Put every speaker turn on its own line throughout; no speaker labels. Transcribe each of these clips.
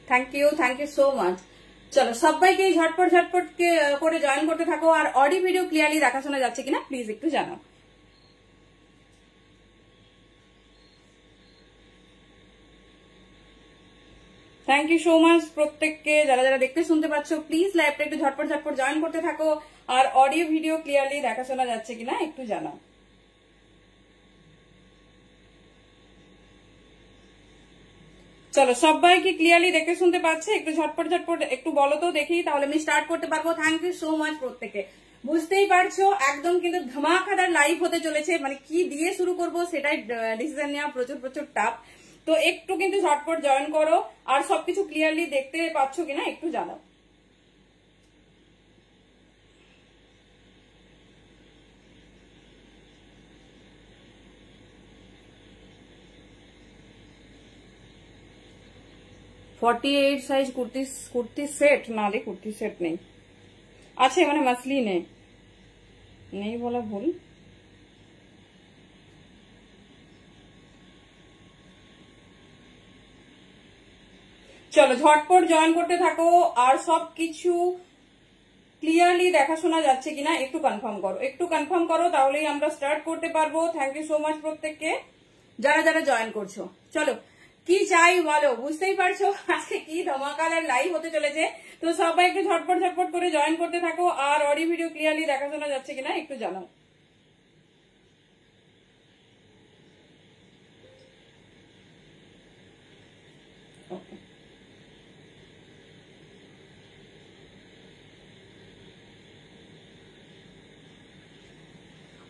Thank you so much. चलो সবাইকে ঝটপট ঝটপট করে জয়েন করতে থাকো। আর অডিও ভিডিও ক্লিয়ারলি দেখা শোনা যাচ্ছে কিনা প্লিজ একটু জানাও। থ্যাংক ইউ সো মাচ প্রত্যেককে, যারা যারা দেখতে শুনতে পাচ্ছ প্লিজ লাইভটা একটু ঝটপট ঝটপট জয়েন করতে থাকো। আর অডিও ভিডিও ক্লিয়ারলি দেখা শোনা যাচ্ছে কিনা একটু জানাও। চলো সবাই কি ক্লিয়ারলি দেখতে শুনতে পাচ্ছে? একটু ঝটপট ঝটপট একটু বলো তো দেখি, তাহলে আমি স্টার্ট করতে পারবো। থ্যাংক ইউ সো মাচ প্রত্যেকে। বুঝতেই পারছো একদম কিন্তু ধামাকাদার লাইভ হতে চলেছে, মানে কি দিয়ে শুরু করব সেটাই ডিসিশন নেওয়া প্রচুর প্রচুর টাফ। তো একটু কিন্তু ঝটপট জয়েন করো। আর সবকিছু ক্লিয়ারলি দেখতে পাচ্ছ কিনা একটু জানাও। $48 সাইজ কুর্তি সেট না রে, কুর্তি সেট নেই, আছে মানে মাসলি নেই বলা ভুল। চলো ঝটপট জয়েন করতে থাকো। আর সবকিছু ক্লিয়ারলি দেখা শোনা যাচ্ছে কিনা একটু কনফার্ম করো, তাহলেই আমরা স্টার্ট করতে পারবো। থ্যাংক ইউ সো মাচ প্রত্যেককে যারা যারা জয়েন করছো। চলো কি চাই বলো, বুঝতেই পারছো আজকে কি ধমাকাদার লাইভ হতে চলেছে। তো সবাই একটু ঝটপট ঝটপট করে জয়েন করতে থাকো। আর অডিও ভিডিও ক্লিয়ারলি দেখা শোনা যাচ্ছে কিনা একটু জানাও।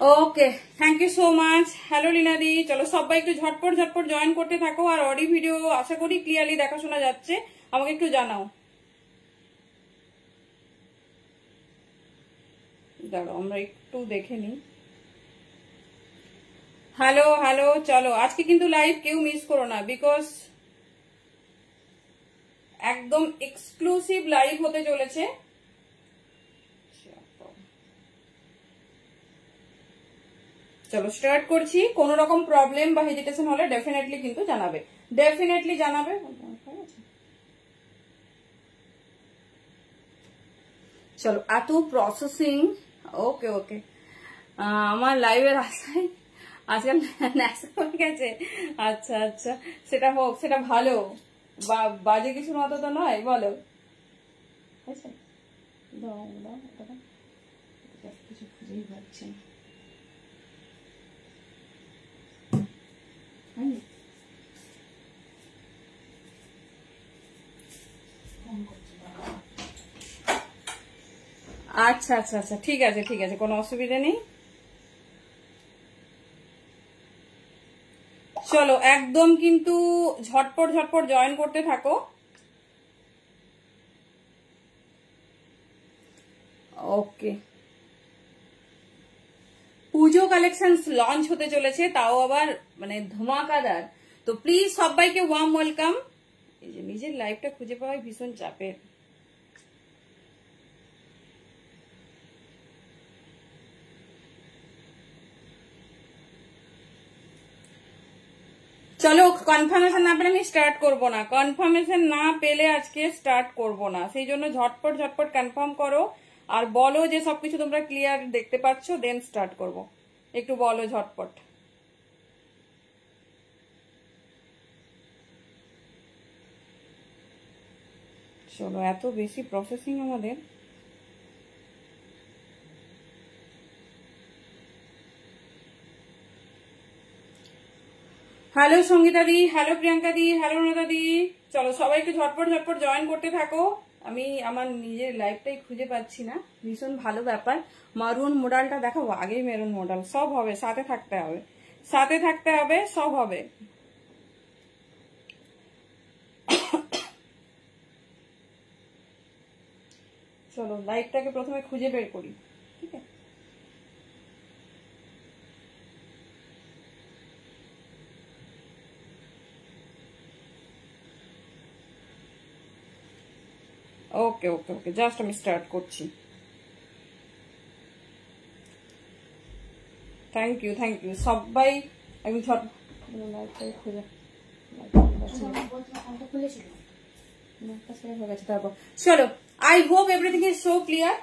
Okay thank you so much. Hello লীনাদি। চলো সবাই একটু ঝটপট ঝটপট জয়েন করতে থাকো। আর অডিও ভিডিও আশা করি ক্লিয়ারলি দেখা শোনা যাচ্ছে, আমাকে একটু জানাও। দাঁড়াও আমরা একটু দেখে নিই। Hello hello. চলো আজকে কিন্তু লাইভ কেউ মিস করো না, বিকজ একদম এক্সক্লুসিভ লাইভ হতে চলেছে। চলো স্টার্ট করছি। কোন রকম প্রবলেম বা হেজিটেশন হলে ডেফিনেটলি কিন্তু জানাবে। চলো এত প্রসেসিং। ওকে ওকে আমার লাইভের আশায় আজকাল ন্যাসা হয়ে গেছে। আচ্ছা আচ্ছা, সেটা হোক, সেটা ভালো, বাজে কিছুর মতো তো নয় বলো। আচ্ছা কিছু খুঁজেই পাচ্ছি না। আচ্ছা আচ্ছা আচ্ছা ঠিক আছে কোনো অসুবিধা নেই। চলো একদম কিন্তু ঝটপট ঝটপট জয়েন করতে থাকো। ওকে পুজো কালেকশন লঞ্চ হতে চলেছে, তাও আবার মানে ধমাকাদার। তো প্লিজ সবাইকে ওয়ার্ম ওয়েলকাম। এই যে নিজের লাইফটা খুঁজে পাওয়াই ভীষণ চাপের। চলো কনফার্মেশন না পেলে আমি স্টার্ট করবো না, কনফার্মেশন না পেলে আজকে স্টার্ট করবো না, সেই জন্য ঝটপট ঝটপট কনফার্ম করো। আর বলো যে সবকিছু তোমরা ক্লিয়ার দেখতে পাচ্ছ, দেন স্টার্ট করবো। একটু বলো ঝটপট। চলো এত বেশি প্রসেসিং আমাদের। হ্যালো সঙ্গীতা দি, হ্যালো প্রিয়াঙ্কা দি, হ্যালো রুনা দি। চলো সবাইকে ঝটপট ঝটপট জয়েন করতে থাকো। আমি আমার নিজের লাইফটাই খুঁজে পাচ্ছি না, ভীষণ ভালো ব্যাপার। মারুন মডেলটা দেখাবো, আগেই মেরুন মডেল। সব হবে, সাথে থাকতে হবে, সব হবে। চলো লাইটটাকে প্রথমে খুঁজে বের করি, ঠিক আছে? ওকে ওকে ওকে, জাস্ট আমি স্টার্ট করছি। থ্যাংক ইউ সবাই একদম ছট খুঁজে চলো। I hope everything is so clear.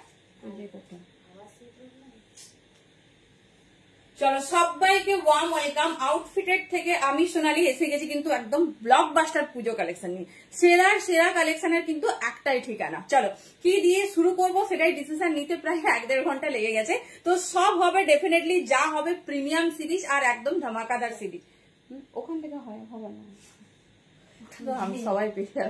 চলো সবাইকে ওয়ার্ম ওয়েলকাম। আউটফিটেড থেকে আমি সোনালি এসে গেছি কিন্তু একদম ব্লকবাস্টার পুজো কালেকশন নিয়ে। সেরা সেরা কালেকশনের কিন্তু একটাই ঠিকানা। চলো কি দিয়ে শুরু করব সেটাই ডিসিশন নিতে প্রায় 1-1.5 ঘন্টা লেগে গেছে। তো সব হবে ডেফিনেটলি, যা হবে প্রিমিয়াম সিরিজ আর একদম ধামাকাদার সিরিজ। ওখান থেকে হবে না, আমি সবাই পেয়ে।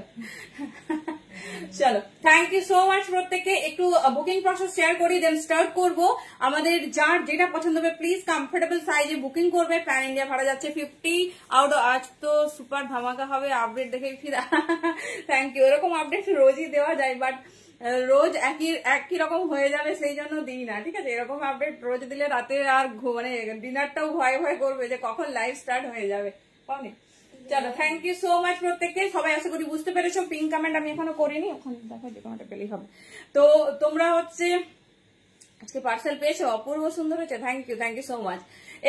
চলো থ্যাংক ইউ সো মাচ প্রত্যেককে। একটু বুকিং প্রসেস শেয়ার করি, দেন স্টার্ট করব। আমাদের যার যেটা পছন্দ হবে প্লিজ কমফোর্টেবল সাইজে বুকিং করবে। প্যান ইন্ডিয়া ভাড়া যাচ্ছে 50 আউট। আজ তো সুপার ধামাকা হবে, আপডেট দেখে ফির। Thank you. এরকম আপডেট রোজই দেওয়া যায়, বাট রোজ একই রকম হয়ে যাবে সেই জন্য দিই না, ঠিক আছে? এরকম আপডেট রোজ দিলে রাতে আর মানে ডিনারটাও ভয় ভয় করবে যে কখন লাইভ স্টার্ট হয়ে যাবে, পাওনি? চলো থ্যাংক ইউ সো মাচ প্রত্যেককে। সবাই আশা করি বুঝতে পেরেছো। পিঙ্ক কমেন্ট আমি এখনো করিনি, ওখানে দেখো যে কমেন্টটা পেলেই হবে। তো তোমরা হচ্ছে আজকে পার্সেল পেয়েছো, অপূর্ব সুন্দর হয়েছে। Thank you so much.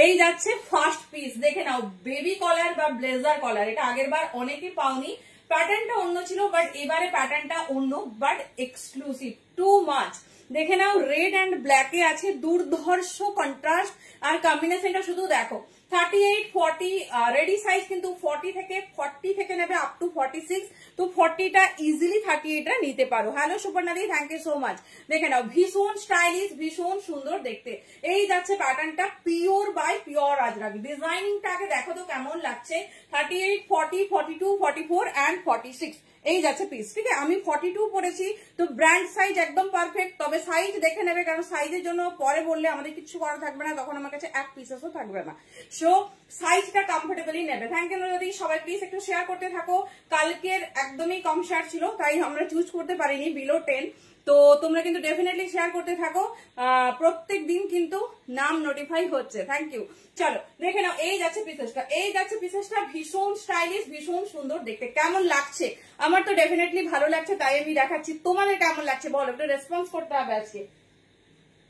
এই যাচ্ছে ফার্স্ট পিস, দেখে নাও। বেবি কলার বা ব্লেজার কলার, এটা আগের বার অনেকেই পাওনি। প্যাটার্নটা অন্য ছিল, বাট এবারে প্যাটার্নটা অন্য, বাট এক্সক্লুসিভ, টু মাচ। দেখে নাও, রেড অ্যান্ড ব্ল্যাকে আছে, দুর্ধর্ষ কন্ট্রাস্ট। আর কম্বিনেশনটা শুধু দেখো। 38-40 রেডি সাইজ কিন্তু 40 থেকে নেবে আপ টু 46। তো 40টা ইজিলি 38টা নিতে পারো। হ্যালো সুপর্ণাদি, থ্যাংক ইউ সো মাচ। দেখে নাও, ভীষণ স্টাইলিশ, ভীষণ সুন্দর দেখতে। এই যাচ্ছে প্যাটার্নটা, পিওর বাই পিওর আজরাক। ডিজাইনিংটা আগে দেখো তো কেমন লাগছে। 38, 40, 42, 44 অ্যান্ড 46 এই যাচ্ছে পিস, ঠিক আছে? আমি 42 পরেছি, তো ব্র্যান্ড সাইজ একদম পারফেক্ট। তবে সাইজ দেখে নেবে, কারণ সাইজের জন্য পরে বললে আমাদের কিছু করা থাকবে না, তখন আমার কাছে এক পিসেসও থাকবে না। সো সাইজটা কমফোর্টেবলি নেবে। থ্যাংক ইউ যদি সবাই প্লিজ একটু শেয়ার করতে থাকো। কালকের একদমই কম শেয়ার ছিল, তাই আমরা চুজ করতে পারিনি বিলো 10। তো তোমরা কিন্তু ডেফিনেটলি শেয়ার করতে থাকো। প্রত্যেক দিন কিন্তু নাম নোটিফাই হচ্ছে। Thank you. চলো দেখে নাও, এই যাচ্ছে পিসেসটা, ভীষণ স্টাইলিশ, ভীষণ সুন্দর দেখতে। কেমন লাগছে? আমার তো ডেফিনেটলি ভালো লাগছে, তাই আমি দেখাচ্ছি। তোমাদের কেমন লাগছে বলো, একটু রেসপন্স করতে হবে আজকে।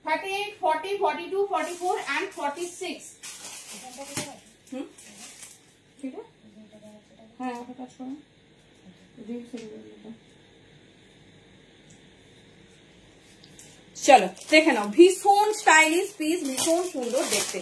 38, 40, 42, 44 and 46। ঠিক আছে, হ্যাঁ কাজ করো। চলো দেখে নাও, ভীষণ স্টাইলিশ পিস, ভীষণ সুন্দর দেখতে।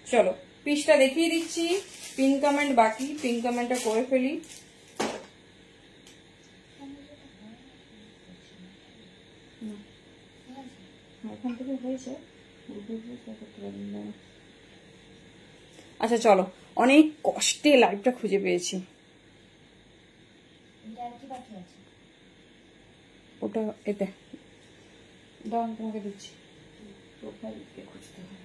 চলো পিসটা দেখিয়ে দিচ্ছি। পিন কমেন্ট বাকি, পিন কমেন্টটা করে ফেলি। এখান থেকে হয়েছে। আচ্ছা চলো, অনেক কষ্টে লাইভটা খুঁজে পেয়েছি। ওটা এতে দাও, তোমাকে দিচ্ছি। প্রোফাইলকে খুঁজতে হবে।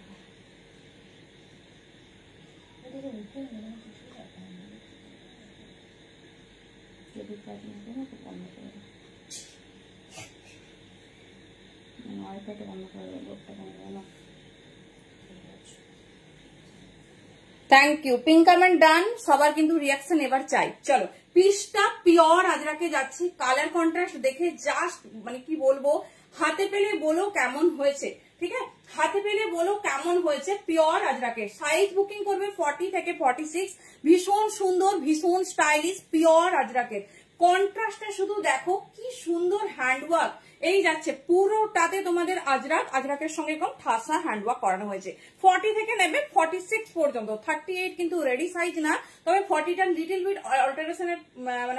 Thank you. Pink comment done. সবার কিন্তু রিয়াকশন এবার চাই। চলো পিসটা পিওর আজরাকে যাচ্ছে। কালার কন্ট্রাস্ট দেখে জাস্ট মানে কি বলবো, হাতে পেলে বলো কেমন হয়েছে, ঠিক আছে? হাতে পেলে বলো কেমন হয়েছে। পিওর আজরাকে সাইজ বুকিং করবে 40 থেকে 46। ভীষণ সুন্দর, ভীষণ স্টাইলিশ, পিওর আজরাকে। কন্ট্রাস্টটা শুধু দেখো কি সুন্দর হ্যান্ডওয়ার্ক। এই যাচ্ছে পুরোটাতে তোমাদের আজরাকের সঙ্গে এরকম ঠাসা হ্যান্ডওয়ার্ক করানো হয়েছে। 40 থেকে নেবে 46 পর্যন্ত। 38 কিন্তু রেডি সাইজ না, তবে 40টা লিটল বিট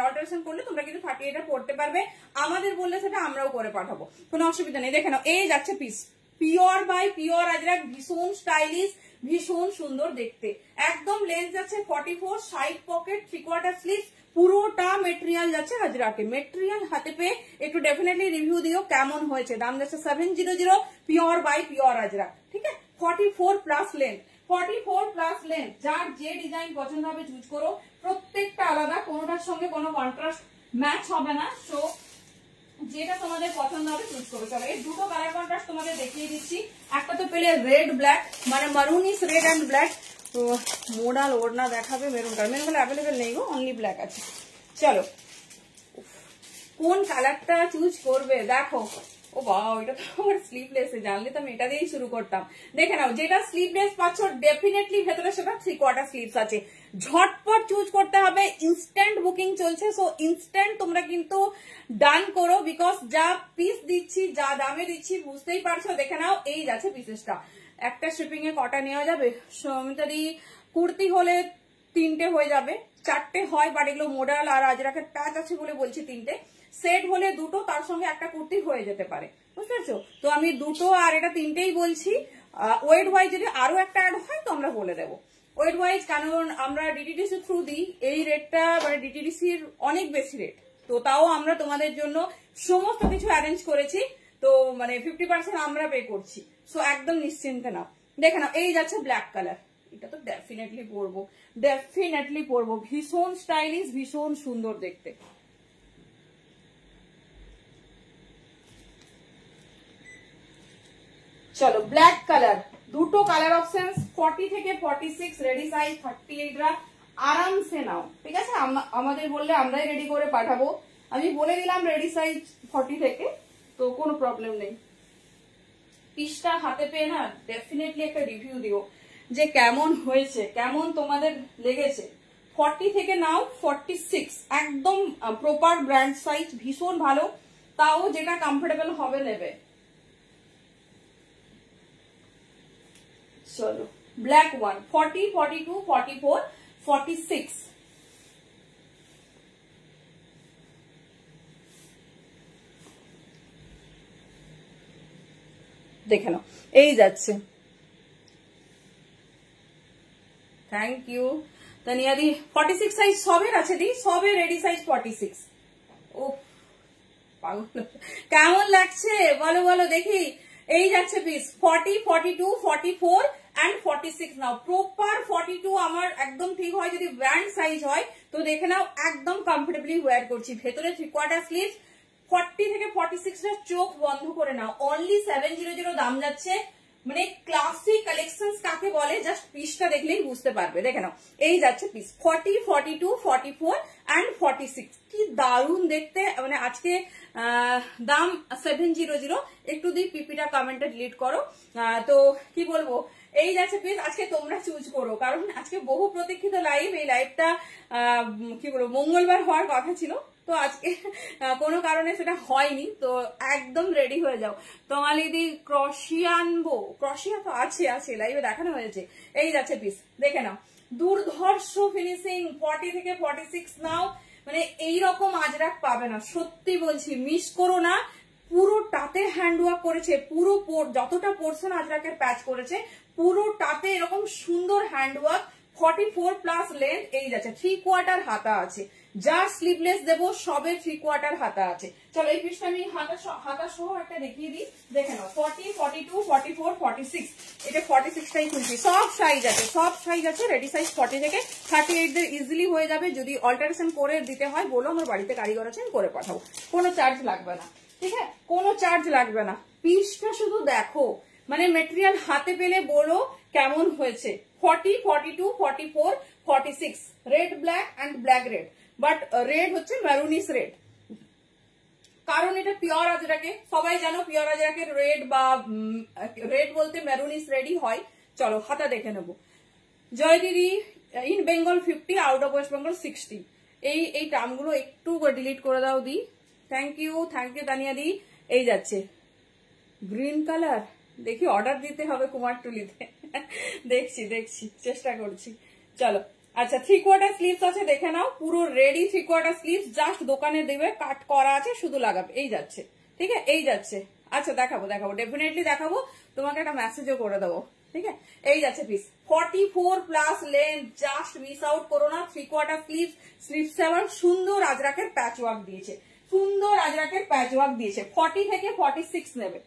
অল্টারেশন করলে তোমরা কিন্তু 38টা পড়তে পারবে। আমাদের বললে সেটা আমরাও করে পাঠাবো, কোনো অসুবিধা নেই। দেখে নাও, এই যাচ্ছে piece, pure by pure Ajrakh, ভীষণ স্টাইলিশ, ভীষণ সুন্দর দেখতে। একদম লেন্থ যাচ্ছে 44, সাইড পকেট, 3/4 স্লিভ, পুরোটা মেটেরিয়াল যাচ্ছে হাজরাকে। মেটেরিয়াল হাতে পেয়ে একটু ডেফিনেটলি রিভিউ দিও কেমন হয়েছে। দাম যাচ্ছে 700 পিওর বাই পিওর আজরাক। ঠিক আছে, 44 প্লাস লেন্থ, 44 প্লাস লেন্থ। যার যে ডিজাইন পছন্দ হবে চুজ করো, প্রত্যেকটা আলাদা, কোনোটার সঙ্গে কোনো কন্ট্রাস্ট ম্যাচ হবে না। সো যেটা তোমাদের পছন্দ হবে চুজ করো। চলো এই দুটো কালার কন্ট্রাস্ট তোমাদের দেখিয়ে দিচ্ছি। একটা তো পেলে রেড ব্ল্যাক, মানে মারুনিস রেড অ্যান্ড ব্ল্যাক। তো মোডাল ওড়না দেখাবে maroon colour, maroon colour available নেই গো, অনলি ব্ল্যাক আছে। চলো কোন কালারটা চুজ করবে দেখো। ও বাহ, এটা তো আমার স্লিভলেস, জানলে তো আমি এটা দিয়েই শুরু করতাম। দেখে নাও, যেটা স্লিভলেস পাচ্ছ ডেফিনেটলি ভেতরে সেটা 3/4 স্লিভস আছে। ঝটপট চুজ করতে হবে, ইনস্ট্যান্ট বুকিং চলছে। সো ইনস্ট্যান্ট তোমরা কিন্তু ডান করো, বিকজ যা পিস দিচ্ছি, যা দামে দিচ্ছি বুঝতেই পারছো। দেখে নাও, এই যাচ্ছে পিসেসটা। একটা শিপিং এ কটা নেওয়া যাবে? সমিতারি কুর্তি হলে 3টে হয়ে যাবে, 4টে হয়, বাট এগুলো মোডাল আর আজরাকের টাচ আছে বলে বলছি 3টে। সেট হলে 2টো, তার সঙ্গে একটা কুর্তি হয়ে যেতে পারে, বুঝতে পারছো? তো আমি 2টো আর এটা 3টেই বলছি। ওয়েট ওয়াইজ যদি আরো একটা অ্যাড হয় তো আমরা বলে দেবো ওয়েট ওয়াইজ, কারণ আমরা ডিটিডিসি থ্রু দিই। এই রেটটা মানে ডিটিডিসির অনেক বেশি রেট, তো তাও আমরা তোমাদের জন্য সমস্ত কিছু অ্যারেঞ্জ করেছি। তো মানে 50% আমরা পে করছি। সো একদম নিশ্চিন্তে নাও। দেখে নাও, এই যাচ্ছে ব্ল্যাক কালার। এটা তো ডেফিনেটলি পরবো, ডেফিনেটলি পরবো। ভীষণ স্টাইলিশ, ভীষণ সুন্দর দেখতে। চলো ব্ল্যাক কালার, দুটো কালার অপশন, 40 থেকে 46 রেডি সাইজ, 38 রা আরামসে নাও। ঠিক আছে, আমাদের বললে আমরাই রেডি করে পাঠাবো। আমি বলে দিলাম রেডি সাইজ 40 থেকে, তো কোনো প্রবলেম নেই। পিসটা হাতে পেয়ে না ডেফিনেটলি একটা রিভিউ দিও যে কেমন হয়েছে, কেমন তোমাদের লেগেছে। 40 থেকে নাও 46, একদম প্রপার ব্র্যান্ড সাইজ, ভীষণ ভালো। তাও যেটা কমফোর্টেবল হবে নেবে। চলো ব্ল্যাক ওয়ান, 40, 42, 44, 46। দেখে নাও, এই যাচ্ছে। থ্যাংক ইউ তানিয়া দি। 46 সাইজ সবের আছে দি, সবে রেডি সাইজ 46। ও পাগল, কেমন লাগছে বলো বলো দেখি। এই যাচ্ছে পিস 40, 42, 44 and 46 নাও। প্রপার 42 আমার একদম ঠিক হয় যদি ব্র্যান্ড সাইজ হয়। তো দেখে নাও, একদম কমফোর্টেবলি ওয়্যার করছি। ভেতরে 3/4 স্লিভ। 40 থেকে 46 এর চোখ বন্ধ করে নাও। অনলি 700 দাম যাচ্ছে। মানে ক্লাসিক কালেকশন কাকে বলে জাস্ট পিসটা দেখলেই বুঝতে পারবে। দেখে নাও, এই যাচ্ছে পিস 40, 42, 44 and 46। কি দারুণ দেখতে। মানে আজকে দাম 700। একটু দিয়ে পিপিটা কমেন্টে ডিলিট করো। তো কি বলবো, এই যাচ্ছে পিস। আজকে তোমরা চুজ করো, কারণ আজকে বহু প্রতীক্ষিত লাইভ। এই লাইভটা কি বলবো মঙ্গলবার হওয়ার কথা ছিল, তো আজকে কোনো কারণে সেটা হয়নি। তো একদম রেডি হয়ে যাও। তোমালিদি ক্রশিয়া আনবো, ক্রশিয়া তো আছে আছে, লাইভে দেখানো হয়েছে। এই যাচ্ছে পিস, দেখে নাও, দুর্ধর্ষ ফিনিশিং। 40 থেকে 46 নাও। মানে এইরকম আজরাক পাবে না, সত্যি বলছি, মিস করো না। পুরোটাতে হ্যান্ডওয়ার্ক করেছে, পুরো যতটা পোর্শন আজরাকের প্যাচ করেছে পুরোটাতে এরকম সুন্দর হ্যান্ডওয়ার্ক। 44 plus length. এই যাচ্ছে 3/4 হাতা আছে। যা স্লিভলেস দেবো সবে 3/4 হাতা আছে। চলো এই পিসটা আমি হাতা সহ একটা দেখিয়ে দিই। দেখে নাও, 40, 42, 44, 46। এটা 46টাই খুলছি। সব সাইজ আছে, সব সাইজ আছে। রেডি সাইজ 40 থেকে 38 দের ইজিলি হয়ে যাবে। যদি অল্টারেশন করে দিতে হয় বলো, আমার বাড়িতে কারিগর আছেন, করে পাঠাবো। কোনো চার্জ লাগবে না, ঠিক আছে, কোনো চার্জ লাগবে না। পিসটা শুধু দেখো, মানে মেটেরিয়াল হাতে পেলে বলো কেমন হয়েছে। 40, 42, 44, 46 red black and black red, but red হচ্ছে ম্যারুনিস রেড, কারণ এটা পিওর আজরাকে। সবাই জানো পিওর আজরাকের রেড বা রেড বলতে ম্যারুনিস রেডই হয়। চলো হাতা দেখে নেবো। জয় দিদি, in Bengal 50, out of West Bengal 60। এই টার্মগুলো একটু ডিলিট করে দাও দি। থ্যাংক ইউ তানিয়া দি। এই যাচ্ছে গ্রিন কালার, দেখি অর্ডার দিতে হবে কুমারটুলিতে। দেখছি চেষ্টা করছি। চলো আচ্ছা, 3/4 স্লিভস আছে, দেখে নাও, পুরো রেডি 3/4 স্লিভস। জাস্ট দোকানে দেবে, কাট করা আছে, শুধু লাগাবে। এই যাচ্ছে, ঠিক আছে, এই যাচ্ছে। আচ্ছা দেখাবো ডেফিনেটলি দেখাবো, তোমাকে একটা মেসেজও করে দেবো। ঠিক আছে, এই যাচ্ছে piece 44+ length, just miss out করো না। 3/4 স্লিভস আবার সুন্দর আজরাকের প্যাচ ওয়ার্ক দিয়েছে, সুন্দর আজরাকের প্যাচ ওয়ার্ক দিয়েছে। 40 থেকে 46 নেবে।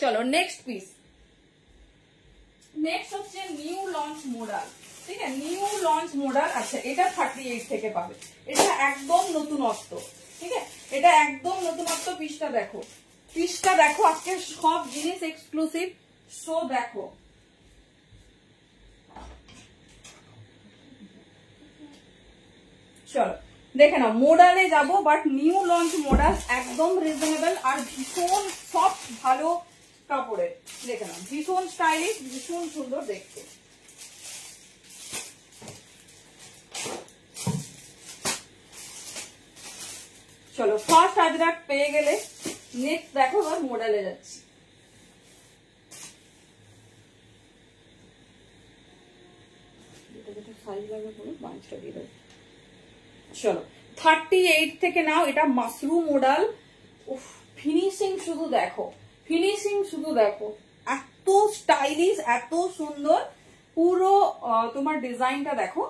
চলো নেক্সট পিস। নেক্সট হচ্ছে নিউ লঞ্চ মডেল, ঠিক আছে, নিউ লঞ্চ মডেল। আচ্ছা এটা 38 থেকে পাবে, এটা একদম নতুনত্ব, ঠিক আছে, এটা একদম নতুনত্ব। পিসটা দেখো, পিসটা দেখো, আজকে সব জিনিস এক্সক্লুসিভ। সো দেখো, চলো দেখে নাও। মডেলে যাবো, বাট নিউ লঞ্চ মডেল, একদম রিজনেবল আর ভীষণ সফট ভালো কাপড়ের। দেখে নাও, ভীষণ স্টাইলিশ, ভীষণ সুন্দর দেখতে। চলো ফার্স্ট আজরাক পেয়ে গেলে, নেক্সট দেখো এবার মডেলে যাচ্ছি। চলো 38 থেকে নাও, এটা মাশরুম মডেল। ফিনিশিং শুধু দেখো, ফিনিশিং শুধু দেখো, এত স্টাইলিশ, এত সুন্দর। পুরো তোমার ডিজাইনটা দেখো,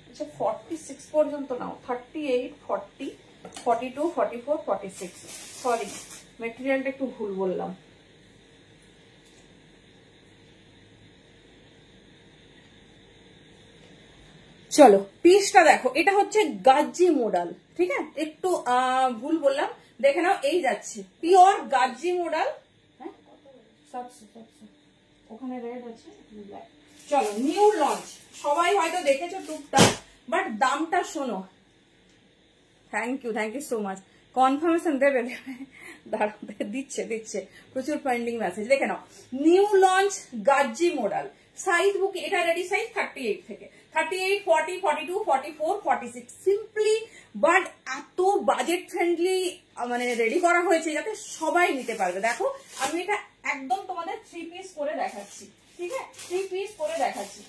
আচ্ছা 46 পর্যন্ত নাও। 38, 40, 42, 44, 46। সরি, মেটেরিয়ালটা একটু ভুল বললাম। চলো পিসটা দেখো, এটা হচ্ছে গাজ্জি মডেল, ঠিক আছে, একটু ভুল বললাম, দেখে নাও। এই যাচ্ছে পিওর গাজ্জি মডেল। হ্যাঁ, ওখানে রেড আছে। চলো নিউ লঞ্চ, সবাই হয়তো দেখেছো টুকটাক, বাট দামটা শোনো। Thank you so much. Confirmation দেবে, দিচ্ছে দিচ্ছে প্রচুর পেন্ডিং মেসেজ। দেখে নাও, new launch Gajji model. Size book, এটা রেডি সাইজ 38 থেকে 38, 40, 42, 44, 46। সিম্পলি বাট এত বাজেট ফ্রেন্ডলি মানে রেডি করা হয়েছে যাতে সবাই নিতে পারবে। দেখো আমি এটা একদম তোমাদের 3 পিস করে দেখাচ্ছি, ঠিক আছে, 3 পিস করে দেখাচ্ছি।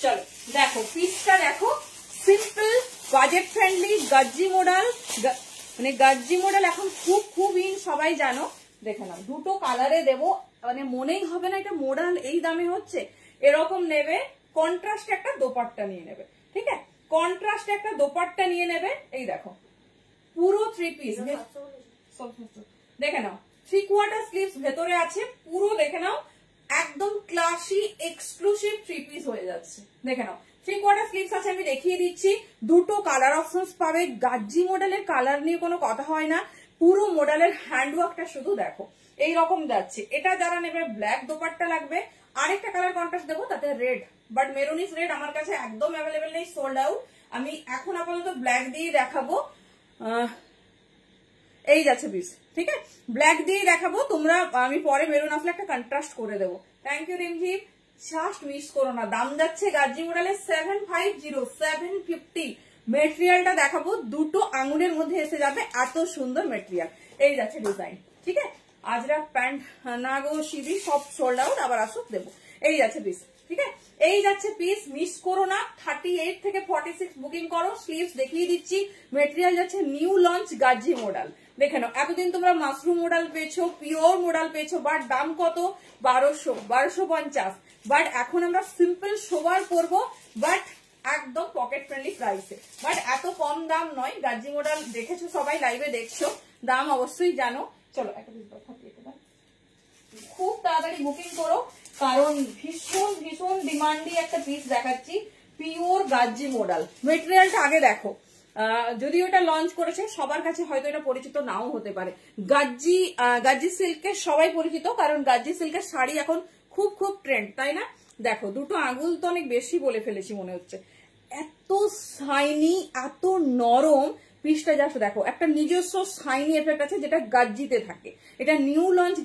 চলো দেখো পিসটা দেখো, সিম্পল বাজেট ফ্রেন্ডলি গাজ্জি মডেল। মানে গাজ্জি মডেল এখন খুব খুব ইন, সবাই জানো। দেখে নাও, দুটো কালারে দেবো, মানে মনেই হবে না এটা মডেল এই দামে হচ্ছে। এরকম নেবে, কন্ট্রাস্ট একটা দোপাট্টা নিয়ে নেবে, ঠিক আছে, কন্ট্রাস্ট একটা দোপাট্টা নিয়ে নেবে। এই দেখো পুরো 3 পিস, দেখে নাও 3/4 স্লিভস ভেতরে আছে পুরো। দেখে নাও একদম ক্লাসি এক্সক্লুসিভ 3 পিস হয়ে যাচ্ছে। দেখে নাও 3/4 স্লিভস আছে, আমি দেখিয়ে দিচ্ছি। দুটো কালার অপশনস পাবে। গাজ্জি মডেলের কালার নিয়ে কোনো কথা হয় না, পুরো মডেলের হ্যান্ডওয়ার্কটা শুধু দেখো এইরকম যাচ্ছে। এটা যারা নেবে ব্ল্যাক দোপাট্টা লাগবে, আরেকটা কালার কন্ট্রাস্ট দেবো তাতে রেড, বাট মেরুনিস রেড আমার কাছে একদম অ্যাভেলেবেল নেই, সোল্ড আউট। আমি এখন আপাতত ব্ল্যাক দিয়ে দেখাবো। এই যাচ্ছে পিস, ঠিক আছে, ব্ল্যাক দিয়ে দেখাবো। তোমরা আমি পরে মেরুন আসলে একটা কন্ট্রাস্ট করে দেবো। Thank you Rimjhim, just miss করো না। দাম যাচ্ছে গাজ্জি মডেলের 750, 750। মেটেরিয়ালটা দেখাবো, দুটো আঙুলের মধ্যে এসে যাবে, এত সুন্দর মেটেরিয়াল। এই যাচ্ছে ডিজাইন, ঠিক আছে, আজরাক প্যান্ট না গো সিঁড়ি সব সোল্ড আউট, আবার আসুক দেবো। এই যাচ্ছে পিস, ঠিক আছে, এই যাচ্ছে পিস, মিস করো না। 38 থেকে 46 বুকিং করো। স্লিভস দেখিয়ে দিচ্ছি। মেটেরিয়াল যাচ্ছে নিউ লঞ্চ গাজ্জি মডেল। দেখে নাও, এতদিন তোমরা মাশরুম মডেল পেয়েছো, পিওর মডেল পেয়েছো, বাট দাম কত? 1250। বাট এখন আমরা সিম্পল সোবার পরবো, বাট একদম পকেট ফ্রেন্ডলি প্রাইসে। বাট এত কম দাম নয়। গাজ্জি মডেল দেখেছো সবাই, লাইভে দেখছো, দাম অবশ্যই জানো। চলো একটা খুব তাড়াতাড়ি বুকিং করো, কারণ ভীষণ ভীষণ ডিমান্ডি একটা পিস দেখাচ্ছি, পিওর গাজ্জি মডেল। মেটেরিয়ালটা আগে দেখো, যদি ওটা লঞ্চ করেছে সবার কাছে হয়তো এটা পরিচিত নাও হতে পারে। গাজ্জি সিল্কের সবাই পরিচিত, কারণ গাজ্জি সিল্কের শাড়ি এখন খুব খুব ট্রেন্ড, তাই না? দেখো দুটো আঙুল তো অনেক বেশি বলে ফেলেছি মনে হচ্ছে, এত শাইনি, এত নরম পিসটা। জাস্ট দেখো, একটা নিজস্ব শাইনি এফেক্ট আছে যেটা গাজ্জিতে থাকে। এটা নিউ লঞ্চ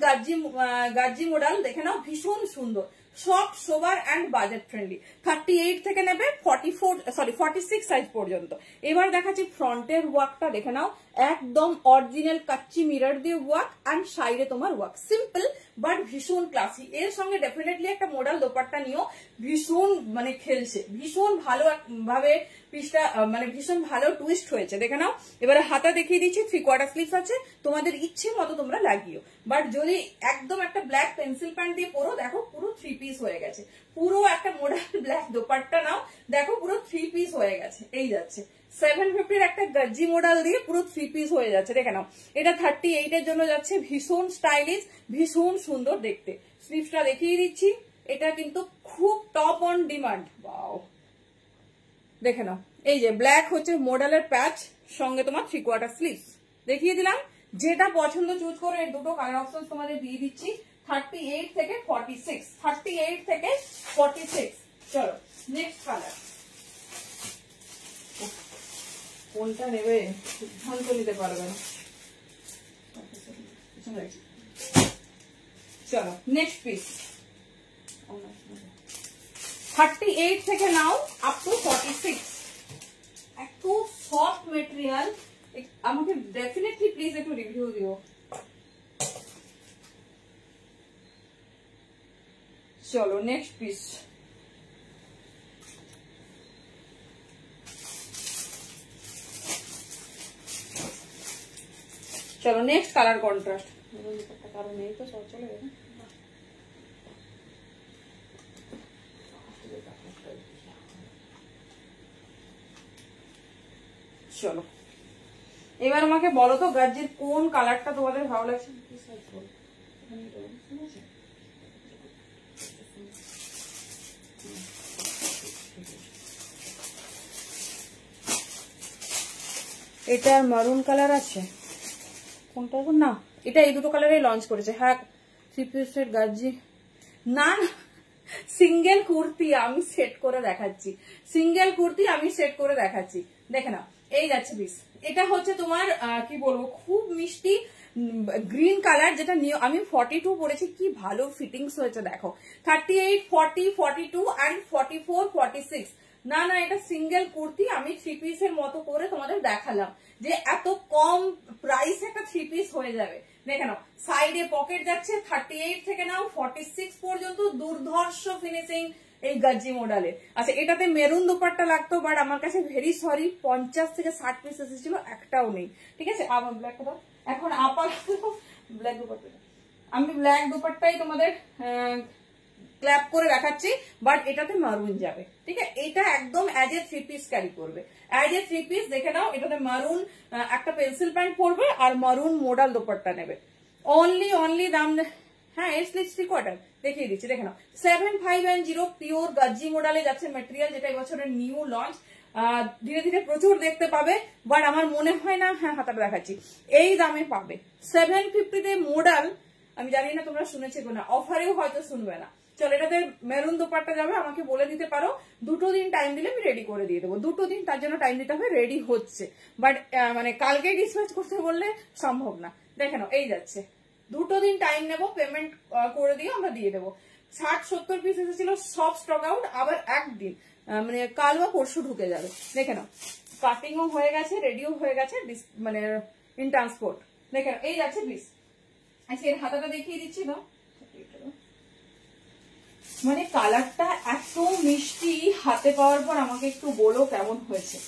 গাজ্জি মডেল, দেখে নাও ভীষণ সুন্দর। সব সোবার অ্যান্ড বাজেট ফ্রেন্ডলি। 38 থেকে নেবে 46 সাইজ পর্যন্ত। এবার দেখাচ্ছি ফ্রন্টের ওয়ার্কটা, দেখে নাও একদম অরিজিনাল কাচ্চি মিরর দিয়ে ওয়ার্ক অ্যান্ড সাইডে তোমার ওয়ার্ক, সিম্পল বাট ভীষণ ক্লাসি। এর সঙ্গে ডেফিনেটলি একটা মডেল দোপাট্টা নিও, ভীষণ মানে খেলছে, ভীষণ ভালো ভাবে পিসটা মানে ভীষণ ভালো টুইস্ট হয়েছে, দেখে নাও। এবারে হাতা দেখিয়ে দিচ্ছি, 3/4 স্লিভস আছে, তোমাদের ইচ্ছে মতো তোমরা লাগিও। বাট যদি একদম একটা ব্ল্যাক পেন্সিল প্যান্ট দিয়ে পরো, দেখো পুরো 3 পিস হয়ে গেছে। পুরো একটা মডেল ব্ল্যাক দোপাট্টা নাও, দেখো পুরো 3 পিস হয়ে গেছে। এই যাচ্ছে 750 একটা গজ্জি মডেল দিয়ে পুরো 3 পিস হয়ে যাচ্ছে, দেখে নাও। এটা 38 এর জন্য যাচ্ছে, ভীষণ স্টাইলিশ, ভীষণ সুন্দর দেখতে। স্লিভসটা দেখিয়ে দিচ্ছি, এটা কিন্তু খুব টপ অন ডিমান্ড। ওয়াও, দেখে নাও, এই যে ব্ল্যাক হচ্ছে মডেলের প্যাচ, সঙ্গে তোমার 3/4 স্লিভস দেখিয়ে দিলাম। যেটা পছন্দ চুজ করে, এর দুটো কালার অপশন তোমাদের দিয়ে দিচ্ছি, 38 থেকে 46, 38 থেকে 46। চলো নেক্সট কালার, কোনটা নেবে সিদ্ধান্ত নিতে পারবে না। চলো নেক্সট পিস, 38 থেকে নাও আপ টু 46, এত সফট মেটেরিয়াল। আমাকে ডেফিনেটলি প্লিজ একটু রিভিউ দিও। চলো নেক্সট পিস, চলো নেক্সট কালার কন্ট্রাস্ট। কারণ নেই তো, সব চলে গেছে। চলো এবার আমাকে বলো তো গাজ্জির কোন কালারটা তোমাদের ভালো লাগছে। এটা মারুন কালার আছে, কোনটা না, এটা এই দুটো কালারে লঞ্চ করেছে। হ্যাঁ 3 পিসের গাজ্জি না, সিঙ্গেল কুর্তি আমি সেট করে দেখাচ্ছি, সিঙ্গেল কুর্তি আমি সেট করে দেখাচ্ছি, দেখে নাও। এই যাচ্ছে পিস, এটা হচ্ছে তোমার কি বলবো, খুব মিষ্টি গ্রিন কালার, যেটা আমি 42 পরেছি, কি ভালো ফিটিংস হয়েছে দেখো। 38, 40, 42 অ্যান্ড 44, 46। না না, এটা সিঙ্গেল কুর্তি আমি 3 পিসের মতো করে তোমাদের দেখালাম, যে এত কম প্রাইস একটা 3 পিস হয়ে যাবে। দেখে নাও, সাইডে পকেট যাচ্ছে, 38 থেকে নাও 46 পর্যন্ত, দুর্ধর্ষ ফিনিশিং এই গাজ্জি মডেলে। আচ্ছা, এটাতে মেরুন দোপাট্টা লাগতো, বাট আমার কাছে ভেরি সরি 50 থেকে 60 পিস এসেছিল, একটাও নেই। ঠিক আছে, আমার ব্ল্যাকটা দাও এখন, আপাতত ব্ল্যাক দোপাট্টা, আমি ব্ল্যাক দোপাট্টাই তোমাদের ক্ল্যাপ করে দেখাচ্ছি, বাট এটাতে মারুন যাবে। ঠিক আছে, এটা একদম অ্যাজ এ 3 পিস ক্যারি করবে, অ্যাজ এ 3 পিস। দেখে নাও, এটাতে মারুন একটা পেন্সিল প্যান্ট পরবে আর মারুন মোডাল দোপাট্টা নেবে। অনলি দাম, হ্যাঁ এর স্লিভস 3/4 দেখিয়ে দিচ্ছি, দেখে নাও। 7510 পিওর গাজ্জি মডেলে যাচ্ছে মেটেরিয়াল, যেটা এবছরের নিউ লঞ্চ। ধীরে ধীরে প্রচুর দেখতে পাবে, বাট আমার মনে হয় না, হ্যাঁ হাতাটা দেখাচ্ছি, এই দামে পাবে। 750 মডেল, আমি জানি না তোমরা শুনেছো কিনা, অফারেও হয়তো শুনবে না। চলো, এটাতে মেরুন দোপাট্টা যাবে, আমাকে বলে দিতে পারো, 2 দিন টাইম দিলে আমি রেডি করে দিয়ে দেবো। 2 দিন তার জন্য টাইম দিতে হবে, রেডি হচ্ছে, বাট মানে কালকেই ডিসপ্যাচ করতে বললে সম্ভব না। দেখে নাও, এই যাচ্ছে, 2 দিন টাইম নেবো, পেমেন্ট করে দিয়ে আমরা দিয়ে দেবো। 60-70 পিস এসেছিল, সব স্টক আউট, আবার একদিন মানে কাল বা পরশু ঢুকে যাবে। দেখে নাও, কাটিংও হয়ে গেছে, রেডিও হয়ে গেছে, মানে ইন ট্রান্সপোর্ট। দেখে নাও, এই যাচ্ছে পিস। আচ্ছা, এর হাতাটা দেখিয়ে দিচ্ছি না, মানে কালারটা এত মিষ্টি, হাতে পাওয়ার পর আমাকে একটু বলো কেমন হয়েছে।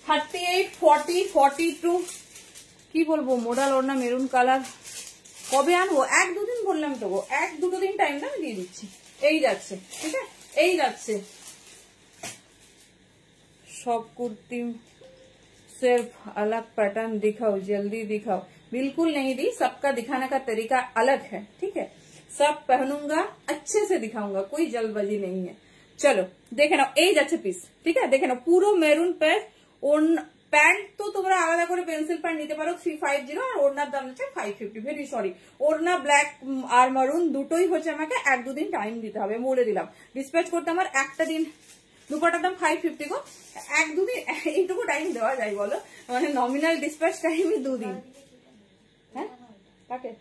38, 40, 42 কি বলবো, মোডাল ওড়না মেরুন কালার। কবে আনবো, 1-2 দিন বললাম তো, 1-2 দিন টাইম না দিয়ে দিচ্ছি। এই যাচ্ছে, ঠিক আছে, এই যাচ্ছে। सब कुर्ती सिर्फ अलग पैटर्न दिखाओ, जल्दी दिखाओ। बिल्कुल नहीं दी, सबका दिखाने का तरीका अलग है, ठीक है। सब पहनूंगा, अच्छे से दिखाऊंगा, कोई जल्दबाजी नहीं है। चलो देखे ना, এই যাচ্ছে পিস, ঠিক আছে, দেখে না পুরো মেরুন প্যাচ। প্যান্ট তো তোমরা আলাদা করে পেন্সিল প্যান্ট নিতে পারো 350, আর ওড়নার দাম হচ্ছে 550। ভেরি সরি, ওড়না ব্ল্যাক আর মারুন দুটোই হচ্ছে, আমাকে 1-2 দিন টাইম দিতে হবে, বলে দিলাম। ডিসপ্যাচ করতে আমার একটা দিন, দুপাটার দাম 550 গো, 1-2 দিন এইটুকু টাইম দেওয়া যায় বলো, মানে নমিনাল ডিসপ্যাচ টাইমই 2 দিন। হ্যাঁ কাকে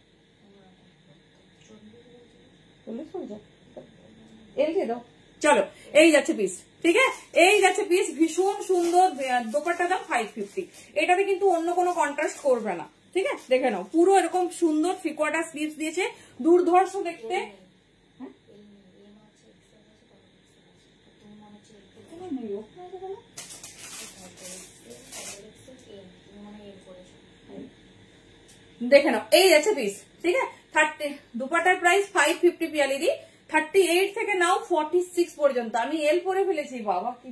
এল দিয়ে দাও। চলো এই যাচ্ছে পিস, ঠিক আছে, এই যাচ্ছে পিস, ভীষণ সুন্দর। দোপাট্টার দাম 550। এটাতে কিন্তু অন্য কোনো কন্ট্রাস্ট করবে না, ঠিক আছে। দেখে নাও পুরো এরকম সুন্দর 3/4 স্লিভস দিয়েছে, দুর্ধর্ষ দেখতে। দেখে নাও এই যাচ্ছে পিস, ঠিক আছে। 30 দুপাটার প্রাইস 550 পিয়ালিদি। 38 থেকে নাও 46 পর্যন্ত। আমি এল পরে ফেলেছি, বাবা কি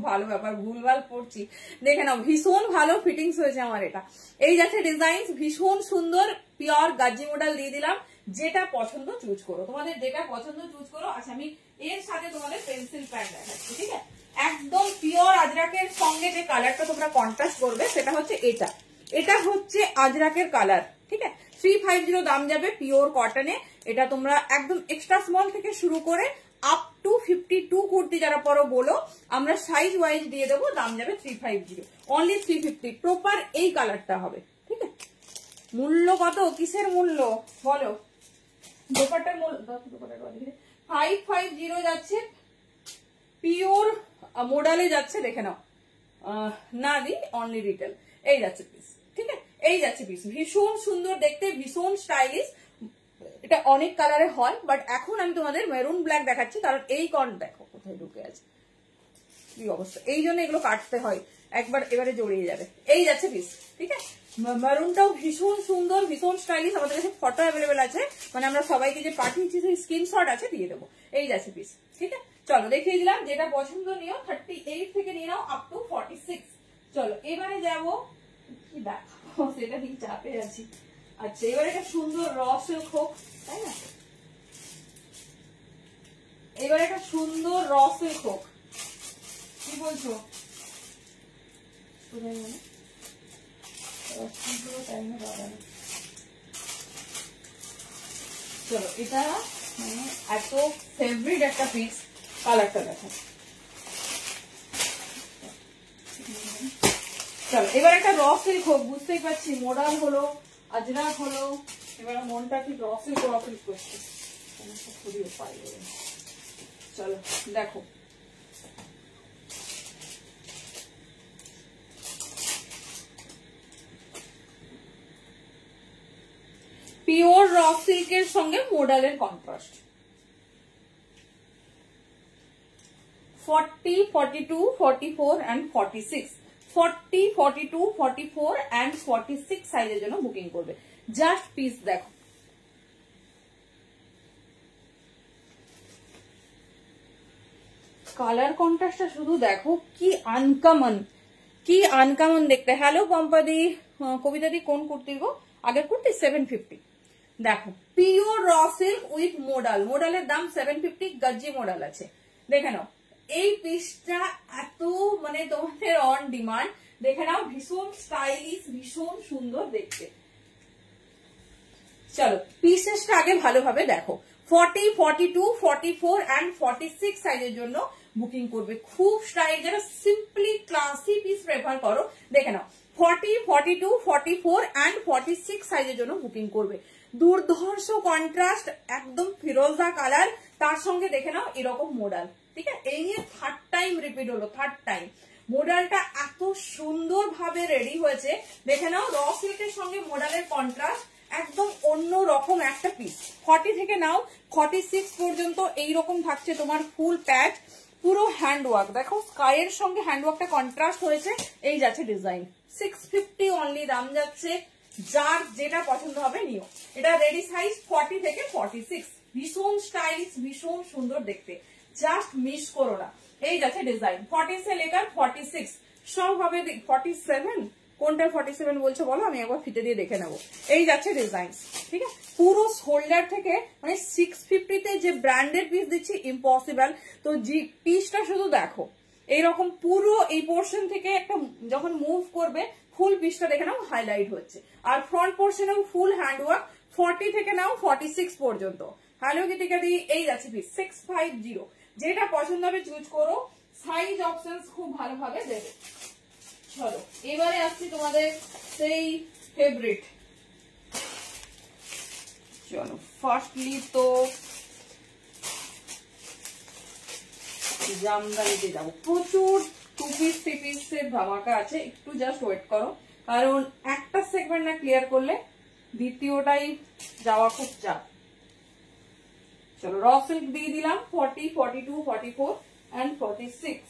ভালো ব্যাপার, ভুলভাল পড়ছি। দেখে নাও ভীষণ ভালো ফিটিংস হয়েছে আমার এটা। এই যাচ্ছে ডিজাইন, ভীষণ সুন্দর পিওর গাজি মডেল দিয়ে দিলাম। যেটা পছন্দ চুজ করো, তোমাদের যেটা পছন্দ চুজ করো। আচ্ছা আমি এর সাথে তোমাদের পেন্সিল প্যান্ট দেখাচ্ছি, ঠিক আছে। একদম পিওর আজরাকের সঙ্গে যে কালারটা তোমরা কন্ট্রাস্ট করবে সেটা হচ্ছে এটা। এটা হচ্ছে আজরাকের কালার, ঠিক আছে। 350 দাম যাবে পিওর কটনে। এটা তোমরা একদম এক্সট্রা স্মল থেকে শুরু করে আপ টু 52 কুর্তি যারা পরো বলো, আমরা সাইজ ওয়াইজ দিয়ে দেবো। দাম যাবে 350, অনলি 350। প্রপার এই কালারটা হবে, ঠিক আছে। মূল্য কত, কিসের মূল্য বলো? দোপাট্টার মূল্য 550 যাচ্ছে, পিওর মডেলে যাচ্ছে। দেখে নাও না দি অনলি রিটেল। এই যাচ্ছে পিস, ঠিক আছে। এই যাচ্ছে পিস, ভীষণ সুন্দর দেখতে, ভীষণ স্টাইলিশ। এটা অনেক কালারে হয়, বাট এখন আমি তোমাদের মেরুন ব্ল্যাক দেখাচ্ছি, কারণ এই কর্ন দেখো কোথায় ঢুকে আছে, কি অবস্থা। এই জন্য এগুলো কাটতে হয় একবার, এবারে জড়িয়ে যাবে। এই যাচ্ছে পিস, ঠিক আছে। মেরুনটাও ভীষণ সুন্দর, ভীষণ স্টাইলিশ। আমাদের কাছে ফটো অ্যাভেলেবেল আছে, মানে আমরা সবাইকে যে পাঠিয়েছি সেই স্ক্রিনশট আছে, দিয়ে দেবো। এই যাচ্ছে পিস, ঠিক আছে। চলো দেখিয়ে দিলাম, যেটা পছন্দ নিও। 38 থেকে নিয়ে নাও আপ টু 46। চলো এবারে যাবো, কি দেখো সেটা ঠিক চাপে আছি। আচ্ছা এবারে একটা সুন্দর র সিল্ক হোক, তাই না? এবারে একটা সুন্দর র সিল্ক হোক, কি বলছো? চলো এটা মানে এত ফেভারিট একটা পিস, কালারটা দেখো। চলো এবার একটা র সিল্ক হোক, বুঝতেই পারছি মোডাল হলো, আজরাক হলো, এবার মনটা ঠিক র সিল্ক করছে। চলো দেখো, পিওর র সিল্কের সঙ্গে মোডালের কন্ট্রাস্ট। 40, 42, 44 and 46, 40, 42, 44 and 46 সাইজের জন্য বুকিং করবে। জাস্ট পিস দেখো, কালার কন্ট্রাস্টটা শুধু দেখো, কি আনকমন, কি আনকমন দেখতে। হ্যালো পম্পাদি, কবিতাদি কোন কুর্তির গো? আগের কুর্তি 750। দেখো pure raw silk with modal, মোডালের দাম 750, গজ্জি মোডাল আছে। দেখে নাও এই পিসটা এত মানে তোমাদের অন ডিমান্ড। দেখে নাও ভীষণ স্টাইলিশ, ভীষণ সুন্দর দেখতে। চলো পিসেসটা আগে ভালোভাবে দেখো। 40, 42, 44 and 46 সাইজের জন্য বুকিং করবে। খুব স্টাইল, যারা সিম্পলি ক্লাসি পিস প্রেফার করো, দেখে নাও 40, 42, 44 and 46 সাইজের জন্য বুকিং করবে। দুর্ধর্ষ কন্ট্রাস্ট, একদম ফিরোজা কালার, তার সঙ্গে দেখে নাও এরকম মোডাল, ঠিক আছে। এই নিয়ে থার্ড টাইম রিপিট হলো, থার্ড টাইম। মোডালটা এত সুন্দর ভাবে রেডি হয়েছে, দেখে নাও র সিল্কের সঙ্গে মোডালের কন্ট্রাস্ট, একদম অন্য রকম একটা পিস। 40 থেকে নাও 46 পর্যন্ত এইরকম থাকছে তোমার ফুল প্যাচ, পুরো হ্যান্ড ওয়ার্ক। দেখো স্কাইয়ের সঙ্গে হ্যান্ড ওয়ার্কটা কন্ট্রাস্ট হয়েছে। এই যাচ্ছে ডিজাইন, 650 অনলি দাম যাচ্ছে। যার যেটা পছন্দ হবে নিও। এটা রেডি সাইজ 40 থেকে 46, ভীষণ স্টাইলিশ, ভীষণ সুন্দর দেখতে, জাস্ট মিস করো না। এই যাচ্ছে ডিজাইন 40 সে লেকার 46 সব হবে। 47 কোনটা 47 বলছো বলো, আমি একবার ফিতে দিয়ে দেখে নেবো। এই যাচ্ছে ডিজাইন, ঠিক আছে। পুরো শোল্ডার থেকে মানে 650 তে যে ব্র্যান্ডেড পিস দিচ্ছি ইম্পসিবল। তো জি পিসটা শুধু দেখো, এইরকম পুরো এই পোর্শন থেকে একটা যখন মুভ করবে ফুল পিসটা দেখে নাও হাইলাইট হচ্ছে। আর ফ্রন্ট পোর্শনেও ফুল হ্যান্ড ওয়ার্ক। 40 থেকে নাও 46 পর্যন্ত। হ্যালো গীতিকা দি, এই যাচ্ছে পিস 650। যেটা পছন্দ হবে চুজ করো, সাইজ অপশন খুব ভালোভাবে দেবে। চলো এবারে আসছি তোমাদের সেই ফেভারিট। চলো ফার্স্টলি তো জামদানিতে যাবো। প্রচুর 2 পিস 3 পিসের ধামাকা আছে, একটু জাস্ট ওয়েট করো, কারণ একটা সেগমেন্ট না ক্লিয়ার করলে দ্বিতীয়টাই যাওয়া খুব চাপ। চলো র সিল্ক দিয়ে দিলাম 40, 42, 44 and 46।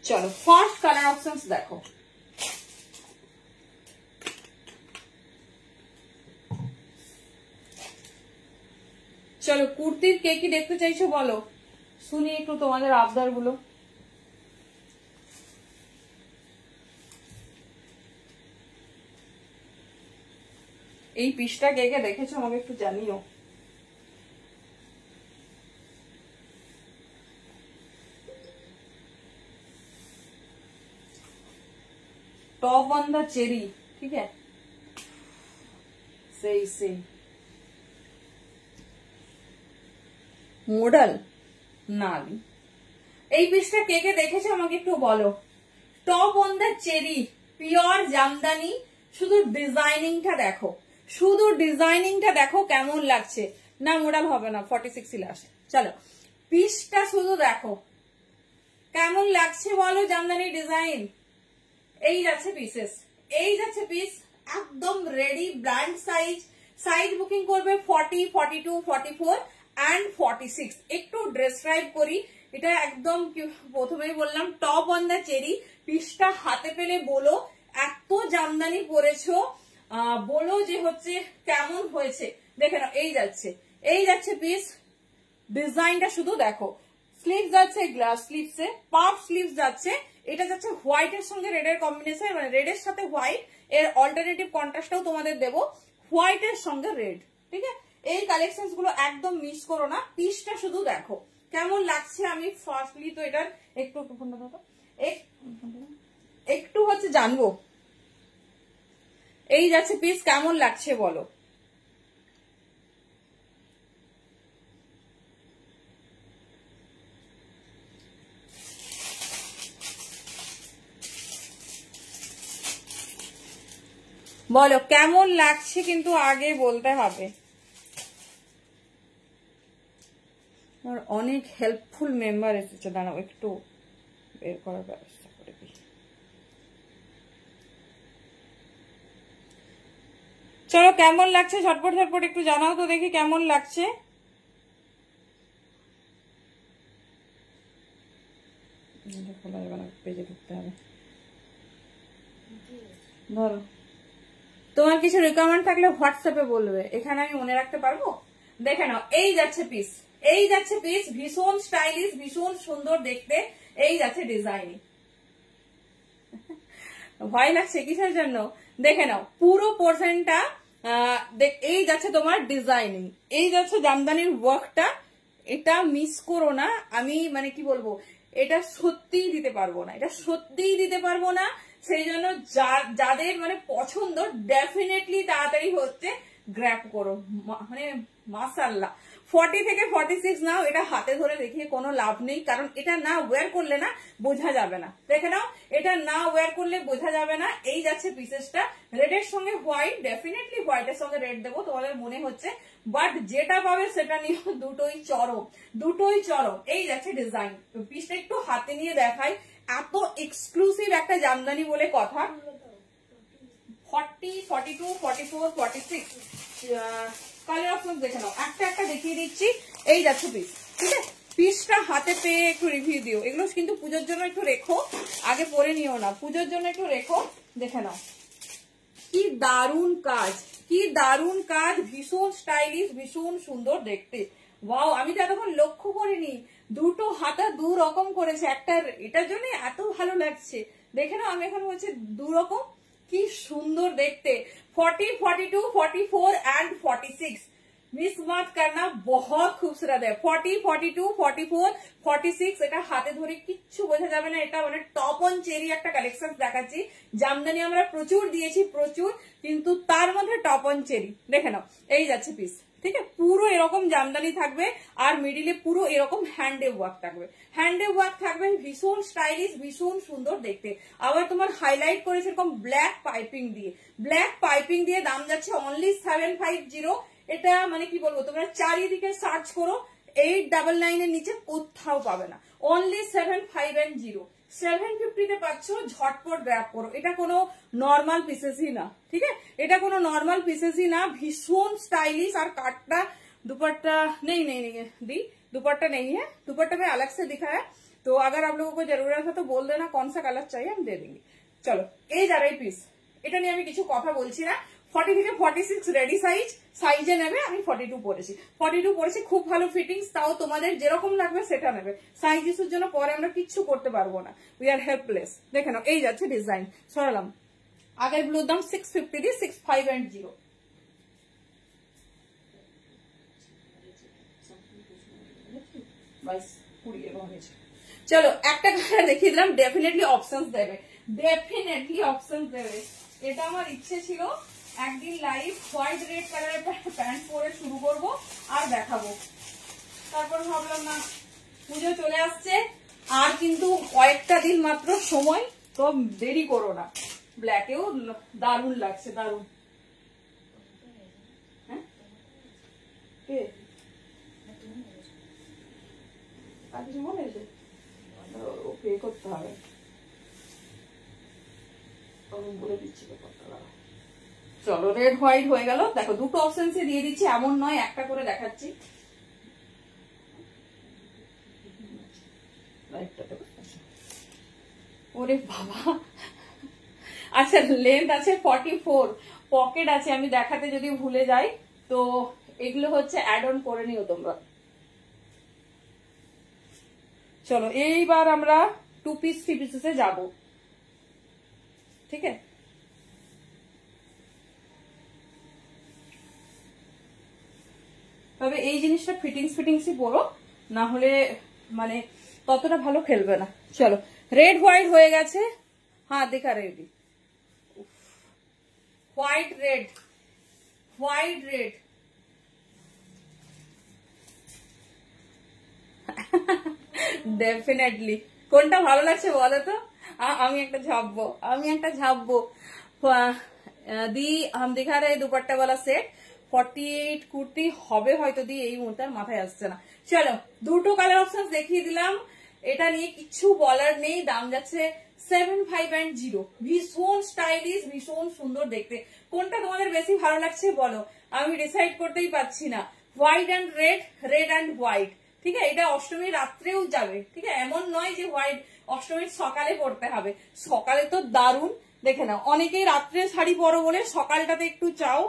চলো ফার্স্ট কালার অপশনস দেখো। চলো কুর্তির কে কি দেখতে চাইছো বলো, শুনি একটু তোমাদের আবদার গুলো। এই পিসটা কে কে দেখেছো আমাকে একটু জানিও। टॉप ऑन द चेरी, ठीक है, सही सही মডেল না। এই পিসটা কে কে দেখেছো আমাকে একটু বলো। Top on the cherry, pure Jamdani, শুধু ডিজাইনিংটা দেখো, শুধু ডিজাইনিংটা দেখো কেমন লাগছে। না মডেল হবে না, 46 লাস্ট। চলো পিসটা শুধু দেখো কেমন লাগছে বলো, জামদানি ডিজাইন। এই যাচ্ছে পিসেস, এই যাচ্ছে পিস, একদম ready brand size. Size booking করবে 40, 42, 44 and 46। একটু ডেসক্রাইব করি, এটা একদম প্রথমেই বললাম টপ অন দ্য চেরি। পিসটা হাতে পেলে বলো এত জামদানি পরেছো, বলো যে হচ্ছে কেমন হয়েছে। দেখে নাও এই যাচ্ছে, এই যাচ্ছে পিস, ডিজাইনটা শুধু দেখো। স্লিভ যাচ্ছে গ্লাস স্লিভসে, পাফ স্লিভ যাচ্ছে। এটা যাচ্ছে হোয়াইট এর সঙ্গে রেড এর কম্বিনেশন, মানে রেড এর সাথে হোয়াইট, এর অল্টারনেটিভ কন্ট্রাস্টটাও তোমাদের দেবো, হোয়াইট এর সঙ্গে রেড। ঠিক আছে, এই কালেকশন গুলো একদম মিস করো না। পিসটা শুধু দেখো কেমন লাগছে। আমি ফার্স্টলি তো এটার একটু হচ্ছে জানবো, এই যাচ্ছে পিস কেমন লাগছে বলো। বলো কেমন লাগছে, কিন্তু আগে বলতে হবে। অনেক হেল্পফুল মেম্বার এসেছে, দাঁড়াও একটু বের করার ব্যবস্থা করে দিই। চলো কেমন লাগছে ঝটপট ঝটপট একটু জানাও তো দেখি কেমন লাগছে। খোলা যাবে না, পেজে ঢুকতে হবে। ধরো তোমার কিছু রিকমেন্ড থাকলে হোয়াটসঅ্যাপে বলবে, এখানে আমি মনে রাখতে পারবো। দেখে নাও এই যাচ্ছে পিস, এই যাচ্ছে পিস, ভীষণ স্টাইলিশ, ভীষণ সুন্দর দেখতে। এই যাচ্ছে ডিজাইন। ভয় লাগছে কিসের জন্য? দেখে নাও পুরো পোর্শনটা, এই যাচ্ছে তোমার ডিজাইনিং, এই যাচ্ছে জামদানির ওয়ার্কটা। এটা মিস করো না। আমি মানে কি বলবো, এটা সত্যিই দিতে পারবো না, এটা সত্যিই দিতে পারবো না। সেই জন্য যাদের মানে পছন্দ ডেফিনেটলি তাড়াতাড়ি হচ্ছে গ্র্যাব করো। মানে মাশাআল্লাহ 40 থেকে 46 নাও। এটা হাতে ধরে দেখিয়ে কোনো লাভ নেই, কারণ এটা না ওয়্যার করলে না বোঝা যাবে না। দেখে নাও, এটা না ওয়্যার করলে বোঝা যাবে না। এই যাচ্ছে পিসেসটা, রেডের সঙ্গে হোয়াইট, ডেফিনেটলি হোয়াইটের সঙ্গে রেড দেবো তোমাদের মনে হচ্ছে, বাট যেটা পাবে সেটা নিয়ে দুটোই চরম, দুটোই চরম। এই যাচ্ছে ডিজাইন। পিসটা একটু হাতে নিয়ে দেখাই, এত এক্সক্লুসিভ একটা জামদানি বলে কথা। 40, 42, 44, 46 কালার অপশন দেখে নাও, একটা একটা দেখিয়ে দিচ্ছি। এই যাচ্ছে পিস, ঠিক আছে। পিসটা হাতে পেয়ে একটু রিভিউ দিও। এগুলো কিন্তু পুজোর জন্য একটু রেখো, আগে পরে নিও না, পুজোর জন্য একটু রেখো। দেখে নাও কি দারুণ কাজ, কি দারুণ কাজ, ভীষণ স্টাইলিশ, ভীষণ সুন্দর দেখতে। ওয়াও, আমি তো এতক্ষণ লক্ষ্য করিনি, দুটো হাতা দু রকম করেছে একটা, এটার জন্য এত ভালো লাগছে। দেখে নাও, আমি এখন বলছি দু রকম, কি সুন্দর দেখতে। 40, 42, 44 and 46 मिस मत करना, बहुत खूबसूरत है। 40, 42, 44, 46 এটা হাতে ধরে কিচ্ছু বোঝা যাবে না। এটা মানে টপ অন চেরি একটা কালেকশন দেখাচ্ছি। জামদানি আমরা প্রচুর দিয়েছি, প্রচুর, কিন্তু তার মধ্যে টপ অন চেরি। দেখে নাও এই যাচ্ছে পিস, ঠিক আছে। পুরো এরকম জামদানি থাকবে, আর মিডিলে পুরো এরকম হ্যান্ডে ওয়ার্ক থাকবে, হ্যান্ডে ওয়ার্ক থাকবে, ভীষণ স্টাইলিশ, ভীষণ সুন্দর দেখতে। আবার তোমার হাইলাইট করেছে এরকম ব্ল্যাক পাইপিং দিয়ে, ব্ল্যাক পাইপিং দিয়ে। দাম যাচ্ছে অনলি 750। এটা মানে কি বলবো, তোমরা চারিদিকে সার্চ করো 899 এর নিচে কোথাও পাবে না। অনলি 750 750 পাচ্ছ, ঝটপট গ্র্যাব করো। এটা কোনো নর্মাল পিসেসই না, ঠিক আছে, এটা কোনো নর্মাল পিসেসই না, ভীষণ স্টাইলিশ। আর काटना दुपट्टा नहीं नहीं नहीं दी, दुपट्टा नहीं है, दुपट्टा में अलग से दिखा है, तो अगर आप लोगों को जरूरत है तो बोल देना कौन सा कलर चाहिए, हम दे देंगे। चलो এই যারাই পিস, এটা নিয়ে আমি কিছু কথা বলছি না। 40 থেকে 46 রেডি সাইজে নেবে। আমি 42 পরেছি, 42 পরেছি, খুব ভালো ফিটিংস। তাও তোমাদের যেরকম লাগবে সেটা নেবে। সাইজ ইস্যুর জন্য পরে আমরা কিচ্ছু করতে পারবো না, উই আর হেল্পলেস। দেখে নাও, এই যাচ্ছে ডিজাইন। সরালাম, আগের ব্লুর দাম 650 দিয়ে 6510। চলো একটা কালার দেখিয়ে দিলাম, ডেফিনেটলি অপশনস দেবে, ডেফিনেটলি অপশনস দেবে। এটা আমার ইচ্ছে ছিল একদিন লাইভ হোয়াইট রেড কালারের প্যান্ট পরে শুরু করব আর দেখাবো, তারপর ভাবলাম না, পুজো চলে আসছে আর কিন্তু কয়েকটা দিন মাত্র সময়, তো দেরি করো না। ব্ল্যাকেও দারুণ লাগছে, দারুণ। হ্যাঁ পে করতে হবে, বলে দিচ্ছি ব্যাপারটা। চলো রেড হোয়াইট হয়ে গেল। দেখো দুটো অপশনসে দিয়ে দিচ্ছি, এমন নয় একটা করে দেখাচ্ছি। ওরে বাবা, আচ্ছা লেন্থ আছে 44, পকেট আছে, আমি দেখাতে যদি ভুলে যাই তো এগুলো হচ্ছে অ্যাড অন করে নিও তোমরা। চলো এইবার আমরা 2 পিস 3 পিসে যাব, ঠিক আছে। তবে এই জিনিসটা ফিটিংসই পরো, না হলে মানে ততটা ভালো খেলবে না। চলো রেড হোয়াইট হয়ে গেছে, হ্যাঁ দেখা ready, white red, white red. Definitely কোনটা ভালো লাগছে বলো তো। আমি একটা ঝাপবো। দি হাম দিখা রে দুপাট্টা वाला সেট 48 কুর্তি হবে হয়তো, দিয়ে এই মুহূর্তে মাথায় আসছে না। চলো দুটো কালার অপশন দেখিয়ে দিলাম, এটা নিয়ে কিছু বলার নেই। দাম যাচ্ছে 7510, ভীষণ স্টাইলিশ, ভীষণ সুন্দর দেখতে। কোনটা তোমাদের বেশি ভালো লাগছে বলো, আমি ডিসাইড করতেই পারছি না। White and red, red and white, ঠিক আছে। এটা অষ্টমীর রাত্রেও যাবে, ঠিক আছে, এমন নয় যে হোয়াইট অষ্টমীর সকালে পড়তে হবে। সকালে তো দারুণ, দেখে নাও। অনেকেই রাত্রে শাড়ি পরো বলে সকালটাতে একটু চাও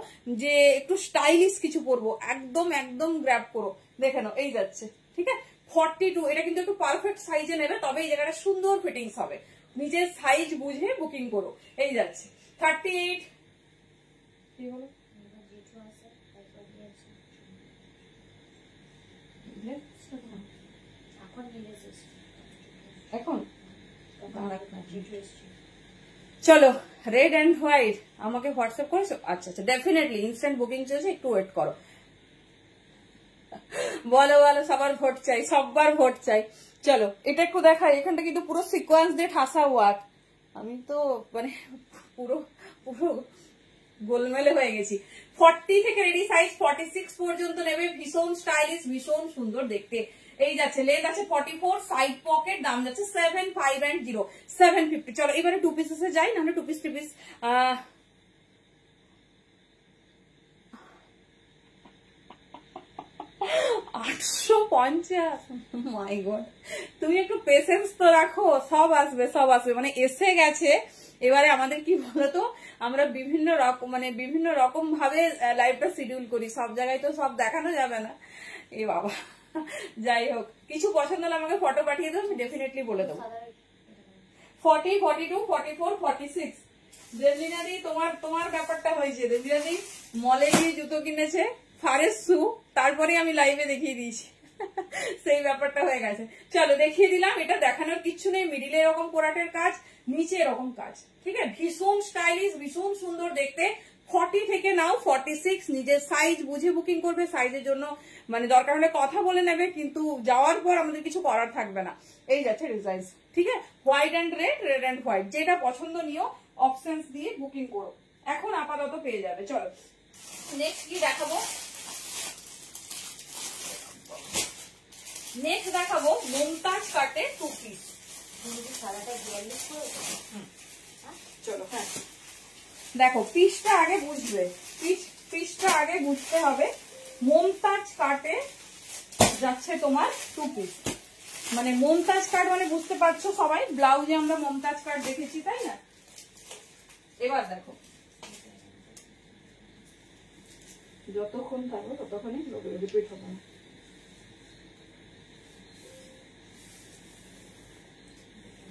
যে একটু স্টাইলিশ কিছু পরবো, একদম একদম গ্র্যাব করো। দেখে নাও এই যাচ্ছে, ঠিক আছে। 42, এটা কিন্তু একটু পারফেক্ট সাইজে নেবে, তবে এই জায়গাটা সুন্দর ফিটিংস হবে। নিজের সাইজ বুঝে বুকিং করো। এই যাচ্ছে 38, কি বলো এখন। চলো রেড অ্যান্ড হোয়াইট আমাকে হোয়াটসঅ্যাপ করেছো? আচ্ছা আচ্ছা, ডেফিনেটলি ইনস্ট্যান্ট বুকিং চলছে, একটু ওয়েট করো। বলো সবার ভোট চাই, সবার ভোট চাই। চলো এটা একটু দেখাই, এখানটা কিন্তু পুরো সিকোয়েন্স দিয়ে ঠাসা ওয়ার্ক। আমি তো মানে পুরো পুরো গোলমেলে হয়ে গেছি। 40 থেকে রেডি সাইজ 46 পর্যন্ত নেবে, ভীষণ স্টাইলিশ, ভীষণ সুন্দর দেখতে। এই যাচ্ছে লেন্থ আছে 44, সাইড পকেট, দাম যাচ্ছে 7510, 750। চলো এবারে 2 পিসে যাই, নাহলে 2 পিস 3 পিস। 850, মাই গড। তুমি একটু পেশেন্স তো রাখো, সব আসবে সব আসবে, মানে এসে গেছে। এবারে আমাদের কি বলতো, আমরা বিভিন্ন রকম ভাবে লাইভটা শিডিউল করি, সব জায়গায় তো সব দেখানো যাবে না। এ বাবা, যাই হোক, কিছু পছন্দ হলে আমাকে ফটো পাঠিয়ে দাও, আমি ডেফিনেটলি বলে দেবো। 40, 42, 44, 46। দেবলিনা দি তোমার ব্যাপারটা হয়েছে। দেবলিনা দি মলে গিয়ে জুতো কিনেছে, ফারেস শু, তারপরে আমি লাইভে দেখিয়ে দিয়েছি, সেই ব্যাপারটা হয়ে গেছে। চলো দেখিয়ে দিলাম। এটা দেখানোর কিচ্ছু নেই, মিডিলে এরকম কোরাটের কাজ, নিচে এরকম কাজ, ঠিক আছে। ভীষণ স্টাইলিশ, ভীষণ সুন্দর দেখতে। 40 থেকে নাও 46, নিজের সাইজ বুঝে বুকিং করবে। সাইজের জন্য মানে দরকার হলে কথা বলে নেবে, কিন্তু যাওয়ার পর আমাদের কিছু করার থাকবে না। এই যাচ্ছে ডিজাইন, ঠিক আছে। White and red, red and white, যেটা পছন্দ নিও, অপশনস দিয়ে বুকিং করো। এখন আপাতত পেয়ে যাবে। চলো নেক্সট কি দেখাবো, নেক্সট দেখাবো মমতাজ কাটে 2 পিস। চলো হ্যাঁ দেখো পিসটা আগে বুঝবে, পিসটা আগে বুঝতে হবে। মমতাজ কাটে যাচ্ছে তোমার 2 পিস, মানে মমতাজ কাট মানে বুঝতে পারছো সবাই, ব্লাউজে আমরা মমতাজ কাট দেখেছি তাই না। এবার দেখো যতক্ষণ থাকবো ততক্ষণই রিপিট হবে না।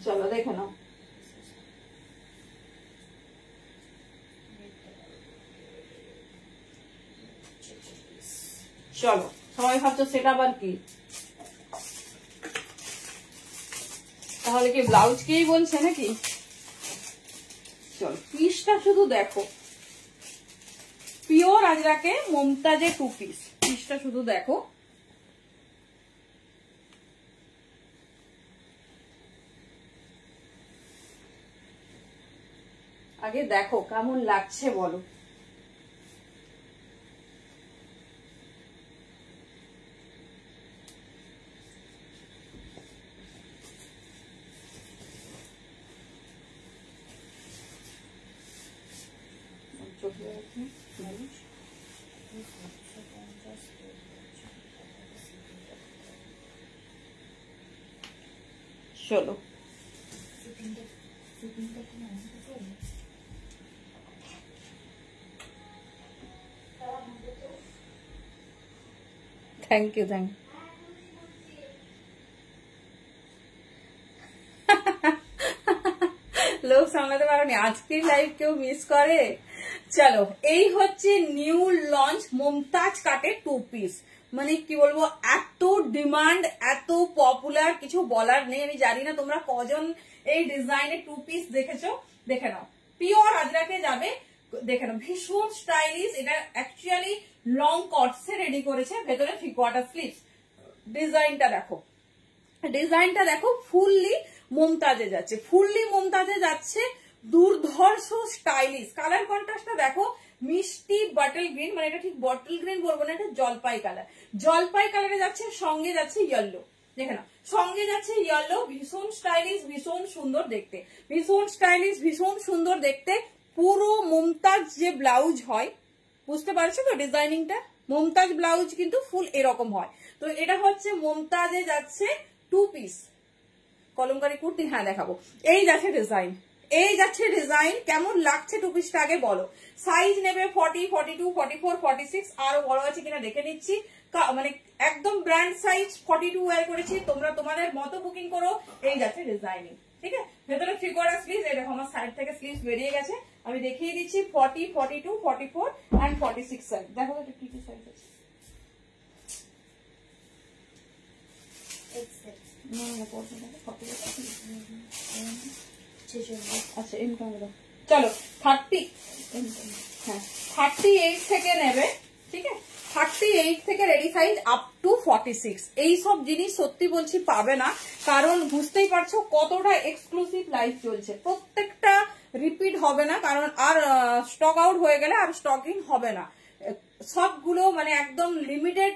চলো দেখে নাও। চলো সবাই ভাবছো সেটা আবার কি, তাহলে কি ব্লাউজকেই বলছে নাকি। চলো পিসটা শুধু দেখো, পিওর আজরাকে মমতাজে 2 পিস, পিসটা শুধু দেখো। আগে দেখো কেমন লাগছে বলো। চলো থ্যাংক ইউ থ্যাংক ইউ। লোক সামলাতে পারোনি, আজকের লাইভ কেউ মিস করে। চলো এই হচ্ছে নিউ লঞ্চ মমতাজ কাটে 2 পিস, মানে কি বলবো এত ডিমান্ড এত পপুলার কিছু বলার নেই। আমি জানি না তোমরা কজন এই ডিজাইনে 2 পিস দেখেছো, দেখে নাও। পিওর আজরাকে যাবে, দেখে নাও ভীষণ স্টাইলিশ। এটা অ্যাকচুয়ালি লং কটসে রেডি করেছে, ভেতরে 3/4 স্লিভস। ডিজাইনটা দেখো, ডিজাইনটা দেখো ফুললি মমতাজে যাচ্ছে, ফুললি মমতাজে যাচ্ছে, দুর্ধর্ষ স্টাইলিশ। কালার কন্ট্রাস্টটা দেখো, মিষ্টি বটল গ্রিন, মানে এটা ঠিক বটল গ্রিন বলবো না, এটা জলপাই কালার, জলপাই কালারে যাচ্ছে, সঙ্গে যাচ্ছে ইয়েলো। দেখে না সঙ্গে যাচ্ছে ইয়েলো, ভীষণ স্টাইলিশ ভীষণ সুন্দর দেখতে, ভীষণ স্টাইলিশ ভীষণ সুন্দর দেখতে। পুরো মমতাজ যে ব্লাউজ হয়, বুঝতে পারছো তো ডিজাইনিংটা, মমতাজ ব্লাউজ কিন্তু ফুল এরকম হয়। তো এটা হচ্ছে মমতাজে যাচ্ছে 2 পিস কলমকারী কুর্তি। হ্যাঁ দেখাবো, এই যাচ্ছে ডিজাইন, এই যাচ্ছে ডিজাইন। কেমন লাগছে 2 পিসটা আগে বলো। সাইজ নেবে 40, 42, 44, 46, আরো বড় আছে কিনা দেখে নিচ্ছি। মানে একদম ব্র্যান্ড সাইজ 42 ওয়্যার করেছি, তোমরা তোমাদের মতো বুকিং করো। এই যাচ্ছে ডিজাইনিং, ঠিক আছে। ভেতরে 3/4 স্লিভস, এই দেখো আমার সাইড থেকে স্লিভস বেরিয়ে গেছে, আমি দেখিয়ে দিচ্ছি। 40, 42, 44 and 46 সাইজ। দেখো এটা কি কি সাইজ আছে। আচ্ছা ইনকাম চলো 30, হ্যাঁ 38 থেকে নেবে, ঠিক আছে। 38 থেকে রেডি সাইজ আপ টু 46। এইসব জিনিস সত্যি বলছি পাবে না, কারণ বুঝতেই পারছো কতটা এক্সক্লুসিভ লাইফ চলছে। প্রত্যেকটা রিপিট হবে না, কারণ আর স্টক আউট হয়ে গেলে আর স্টক ইন হবে না। সবগুলো মানে একদম লিমিটেড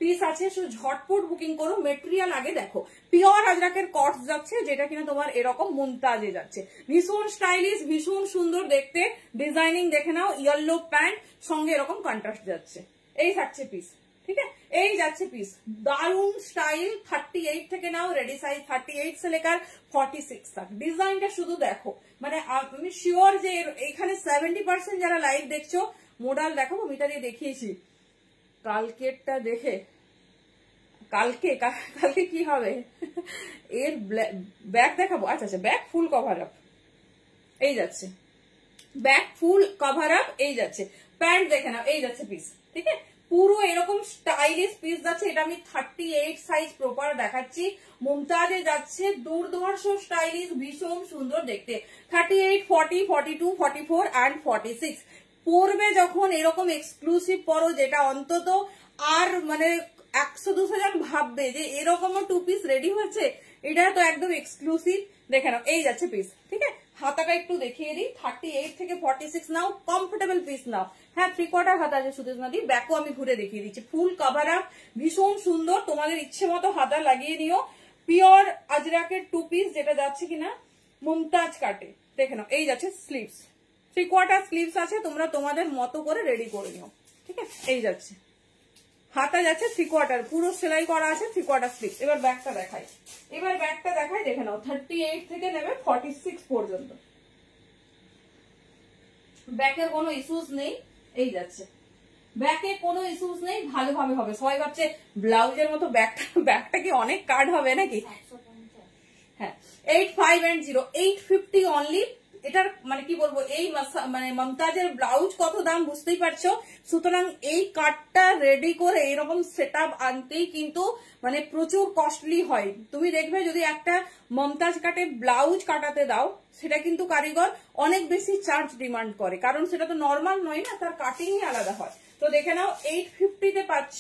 পিস আছে, শুধু ঝটপট বুকিং করো। মেটেরিয়াল আগে দেখো, পিওর আজরাকের কটস যাচ্ছে, যেটা কিনা তোমার এরকম মমতাজে যাচ্ছে, ভীষণ স্টাইলিশ ভীষণ সুন্দর দেখতে। ডিজাইনিং দেখে নাও, ইয়েলো প্যান্ট সঙ্গে এরকম কন্ট্রাস্ট যাচ্ছে। এই থাকছে পিস, ঠিক আছে, এই যাচ্ছে পিস, দারুন স্টাইল। 38 থেকে নাও, রেডি সাইজ 38 से लेकर 46 तक। ডিজাইনটা শুধু দেখো, মানে আমি শিওর যে এখানে 70% যারা লাইভ দেখছো, মডেল দেখাবো, মিটা দিয়ে দেখিয়েছি। কালকেরটা দেখে কালকে কি হবে এর ব্যাক দেখাবো। আচ্ছা আচ্ছা, ব্যাক ফুল কভার আপ এই যাচ্ছে, ব্যাক ফুল কভার আপ এই যাচ্ছে। প্যান্ট দেখে নাও, এই যাচ্ছে পিস, ঠিক আছে। পুরো এরকম স্টাইলিশ পিস যাচ্ছে। এটা আমি 38 সাইজ প্রপার দেখাচ্ছি। মমতাজে যাচ্ছে, দুর্ধর্ষ স্টাইলিশ ভীষণ সুন্দর দেখতে। 38, 40, 42, 44 and 46 পরবে যখন এরকম এক্সক্লুসিভ পরো, যেটা অন্তত আর মানে 100-200 জন ভাববে যে এরকমও 2 পিস রেডি হয়েছে। এটা তো একদম এক্সক্লুসিভ। দেখে নাও, এই যাচ্ছে পিস, ঠিক আছে। হাতাটা একটু দেখিয়ে দিই, 38 থেকে 46 নাও, কমফোর্টেবল পিস নাও। হ্যাঁ 3/4 হাতা আছে সুদেশনাদি, ব্যাকও আমি ঘুরে দেখিয়ে দিচ্ছি, ফুল কভার আপ, ভীষণ সুন্দর, তোমাদের ইচ্ছে মতো হাতা লাগিয়ে নিও। পিওর আজরাকের 2 পিস, যেটা যাচ্ছে কিনা মুমতাজ কাটে, দেখে নাও। এই যাচ্ছে স্লিভস, 3/4 স্লিভস আছে, তোমরা তোমাদের মতো করে রেডি করে নিও, ঠিক আছে। এই যাচ্ছে হাতা, যাচ্ছে 3/4, পুরো সেলাই করা আছে, 3/4 স্লিভ। এবার ব্যাকটা দেখাই, দেখে নাও। 38 থেকে নেবে 46 পর্যন্ত, ব্যাকের কোনো ইস্যুস নেই। এই যাচ্ছে ব্যাকে কোনো ইস্যুস নেই, ভালোভাবে হবে। সবাই ভাবছে ব্লাউজের মতো ব্যাকটা কি অনেক কাট হবে নাকি? হ্যাঁ 85 850 অনলি। এটার মানে কি বলবো, এই মানে মমতাজের ব্লাউজ কত দাম বুঝতেই পারছো। সুতরাং এই কাটটা রেডি করে এরকম সেটআপ আনতেই কিন্তু মানে প্রচুর কস্টলি হয়। তুমি দেখবে যদি একটা মমতাজ কাটে ব্লাউজ কাটাতে দাও, সেটা কিন্তু কারিগর অনেক বেশি চার্জ ডিমান্ড করে, কারণ সেটা তো নর্মাল নয় না, তার কাটিংই আলাদা হয়। তো দেখে নাও 850 পাচ্ছ।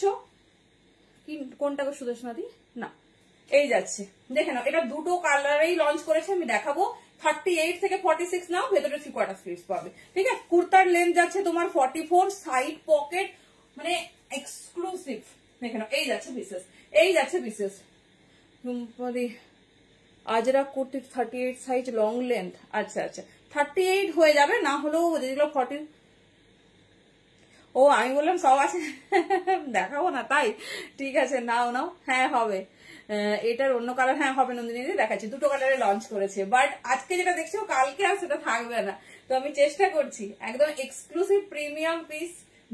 কি কোনটা গো সুদেশনাদি? না এই যাচ্ছে, দেখে নাও। এটা দুটো কালারেই লঞ্চ করেছে, আমি দেখাবো। 38 থেকে 46 নাও, ভেতরে 3/4 স্লিভস পাবে, ঠিক আছে। কুর্তার লেন্থ যাচ্ছে তোমার 44, সাইড পকেট মানে এক্সক্লুসিভ, দেখে নাও। এই যাচ্ছে বিশেষ আজরাক কুর্তির 38 সাইজ লং লেন্থ। আচ্ছা 38 হয়ে যাবে, না হলেও যেগুলো 40। ও আমি বললাম সব আছে দেখাবো না তাই, ঠিক আছে নাও। হ্যাঁ হবে, এটার অন্য কালার, হ্যাঁ হবে নন্দিনী দেখাচ্ছি, দুটো কালারে লঞ্চ করেছে। বাট আজকে যেটা দেখছো কালকে আর সেটা থাকবে না, তো আমি চেষ্টা করছি একদম এক্সক্লুসিভ প্রিমিয়াম পিস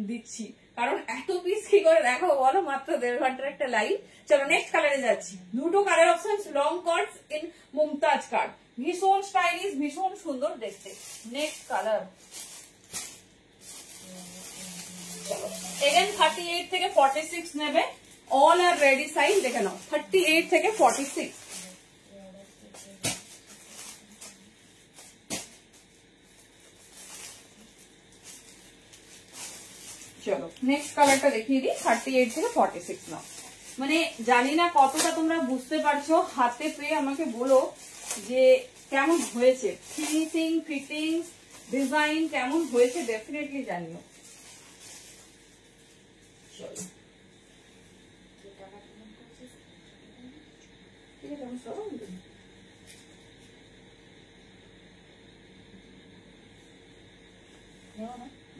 দিচ্ছি, কারণ এত পিস কি করে দেখো বলো, মাত্র 1.5 ঘন্টার একটা লাইভ। চলো নেক্সট কালারে যাচ্ছি, দুটো colour option, long coats in Mumtaz cut, ভীষণ স্টাইলিশ, ভীষণ সুন্দর দেখতে। নেক্সট কালার এগেন 38 থেকে 46 নেবে, অল আর রেডি সাইজ, দেখে নাও। 38 থেকে 46, চলো নেক্সট কালারটা দেখিয়ে দিই। 38 থেকে 46 নাও। মানে জানি না কতটা তোমরা বুঝতে পারছো, হাতে পেয়ে আমাকে বলো যে কেমন হয়েছে, ফিনিশিং, ফিটিংস, ডিজাইন কেমন হয়েছে, ডেফিনেটলি জানিও। চলো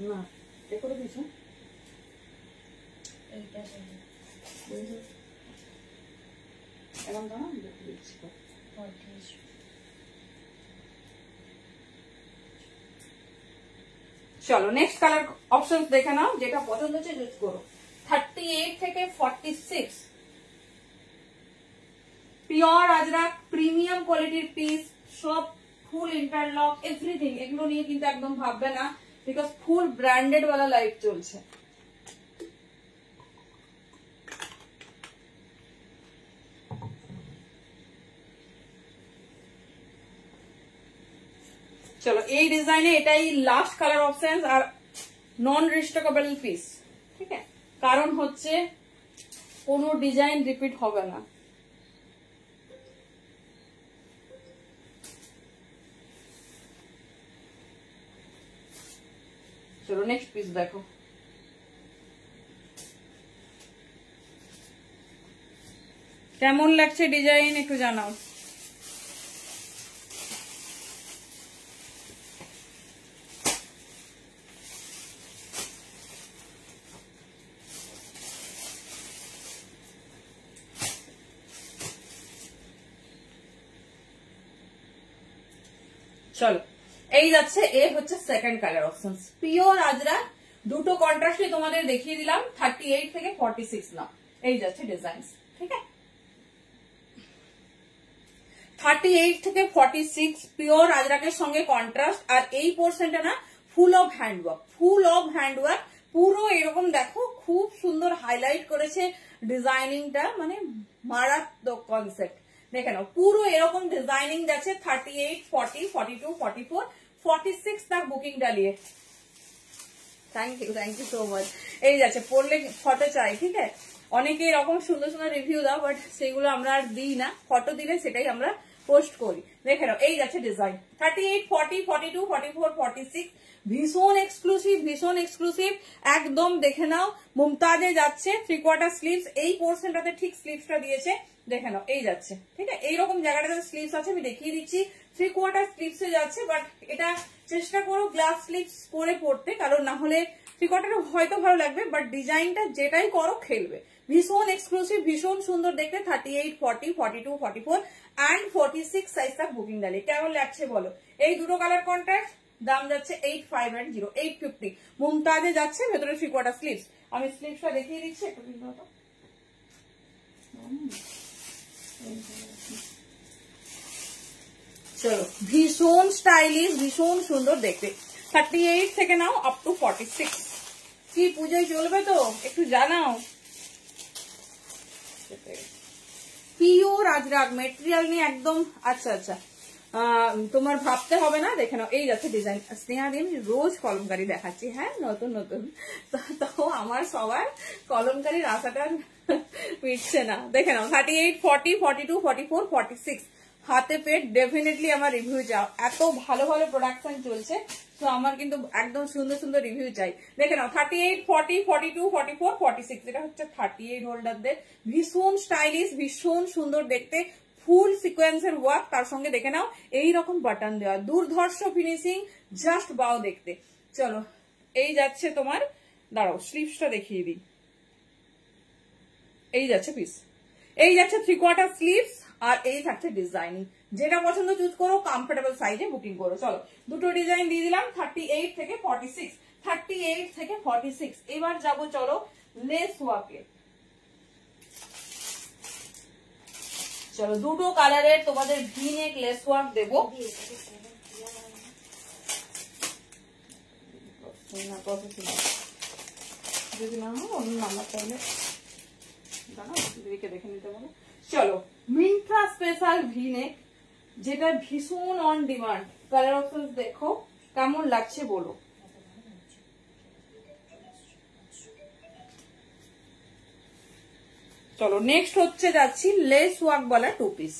না করে দিয়েছো এখন দাঁড়া দিচ্ছি। চলো নেক্সট কালার অপশন দেখে নাও, যেটা পছন্দ হচ্ছে চুজ করো। 38 থেকে 46, পিওর আজরাক প্রিমিয়াম কোয়ালিটির পিস, সব ফুল ইন্টারলক এভরিথিং, এগুলো নিয়ে কিন্তু একদম ভাববে না, বিকজ ফুল ব্র্যান্ডেড वाला লাইফ চলছে। চলো এই ডিজাইনে এটাই লাস্ট কালার অপশন, আর নন রিস্টকেবল পিস, ঠিক আছে, কারণ হচ্ছে কোনো ডিজাইন রিপিট হবে না। চলো নেক্সট পিস দেখো, কেমন লাগছে ডিজাইন একটু জানাও। চলো এই যাচ্ছে, এ হচ্ছে সেকেন্ড কালার অপশন, পিওর আজরা, দুটো কন্ট্রাস্টে তোমাদের দেখিয়ে দিলাম। 38 থেকে 46 না, এই যাচ্ছে ডিজাইন, ঠিক আছে। 38 থেকে 46 পিওর আজরাকের সঙ্গে কন্ট্রাস্ট, আর এই পোর্শনটা না ফুল অফ হ্যান্ডওয়ার্ক, পুরো এরকম দেখো, খুব সুন্দর হাইলাইট করেছে ডিজাইনিংটা, মানে মারাত্মক কনসেপ্ট। দেখে নাও পুরো এরকম ডিজাইনিং যাচ্ছে। 38, 40, 42, 44, 46 तक बुकिंग डालिए। Thank you so much. এই যাচ্ছে, পড়লে ফটো চাই, ঠিক আছে। অনেকে এরকম সুন্দর সুন্দর রিভিউ দাও, বাট সেগুলো আমরা আর দিই না, ফটো দিলে সেটাই আমরা পোস্ট করি। দেখে নাও এই যাচ্ছে ডিজাইন 38, 40, 42, 44, 46 ভীষণ এক্সক্লুসিভ, ভীষণ এক্সক্লুসিভ একদম। দেখে নাও মুমতাজে যাচ্ছে 3/4 স্লিভস, এই পোর্শনটাতে ঠিক স্লিভসটা দিয়েছে। দেখে নাও এই যাচ্ছে, ঠিক আছে, এইরকম জায়গাটাতে স্লিভস আছে, আমি দেখিয়ে দিচ্ছি 3/4 স্লিভসে যাচ্ছে। বাট এটা চেষ্টা করো গ্লাস স্লিভস করে পড়তে, কারণ না হলে 3/4 হয়তো ভালো লাগবে, বাট ডিজাইনটা যেটাই করো খেলবে। ভীষণ এক্সক্লুসিভ, ভীষণ সুন্দর দেখতে। 38, 40, 42, 44 অ্যান্ড 46 সাইজটা বুকিং ডালে। কেমন লাগছে বলো? এই দুটো কালার কন্ট্রাস্ট, দাম যাচ্ছে 8590, 850। মুমতাজে যাচ্ছে, ভেতরে 3/4 স্লিভস। আমি স্লিভসটা দেখিয়ে দিচ্ছি একটু, কিন্তু চলো ভীষণ স্টাইলিশ, ভীষণ সুন্দর দেখতে। 38 থেকে নাও আপ টু 46। কি পুজোয় চলবে তো একটু জানাও। পিওর আজরাক মেটেরিয়াল নিয়ে একদম। আচ্ছা আচ্ছা, তোমার ভাবতে হবে না। দেখে নাও এই যাচ্ছে ডিজাইন। স্নেহা দিয়ে আমি রোজ কলমকারি দেখাচ্ছি, হ্যাঁ নতুন নতুন, তো আমার সবার কলমকারির আশাটা মিটছে না। দেখে নাও 38, 40, 42, 44, 46 হাতে পেট। ডেফিনেটলি আমার রিভিউ চাও, এত ভালো ভালো প্রোডাকশন চলছে, তো আমার কিন্তু একদম সুন্দর সুন্দর রিভিউ চাই। দেখে নাও 38, 40, 42, 44, 46 এটা হচ্ছে 38 হোল্ডারদের। ভীষণ স্টাইলিশ, ভীষণ সুন্দর দেখতে, ফুল সিকোয়েন্সের ওয়ার্ক, তার সঙ্গে দেখে নাও এইরকম বাটন দেওয়া, দুর্ধর্ষ ফিনিশিং, জাস্ট বাও দেখতে। চলো এই যাচ্ছে তোমার, দাঁড়াও স্লিভসটা দেখিয়ে দিই। এই যাচ্ছে পিস, এই যাচ্ছে 3/4 স্লিভস, আর এই থাকছে ডিজাইনিং। যেটা পছন্দ চুজ করো, কমফোর্টেবল সাইজে বুকিং করো। চলো দুটো ডিজাইন দিয়ে দিলাম 38 থেকে 46, 38 থেকে 46। এবার যাবো চলো লেস ওয়ার্কে। চলো দুটো কালারের তোমাদের ভি নেক লেস ওয়ার্ক দেবো। যদি না হয় অন্য নাম্বার চাইলে দেখে নিতে বলো। চলো মিন্ট্রা স্পেশাল ভি নেক, যেটা ভীষণ অন ডিমান্ড। কালার অপশন দেখো কেমন লাগছে বলো। চলো নেক্সট হচ্ছে যাচ্ছি লেস ওয়ার্ক वाला 2 পিস।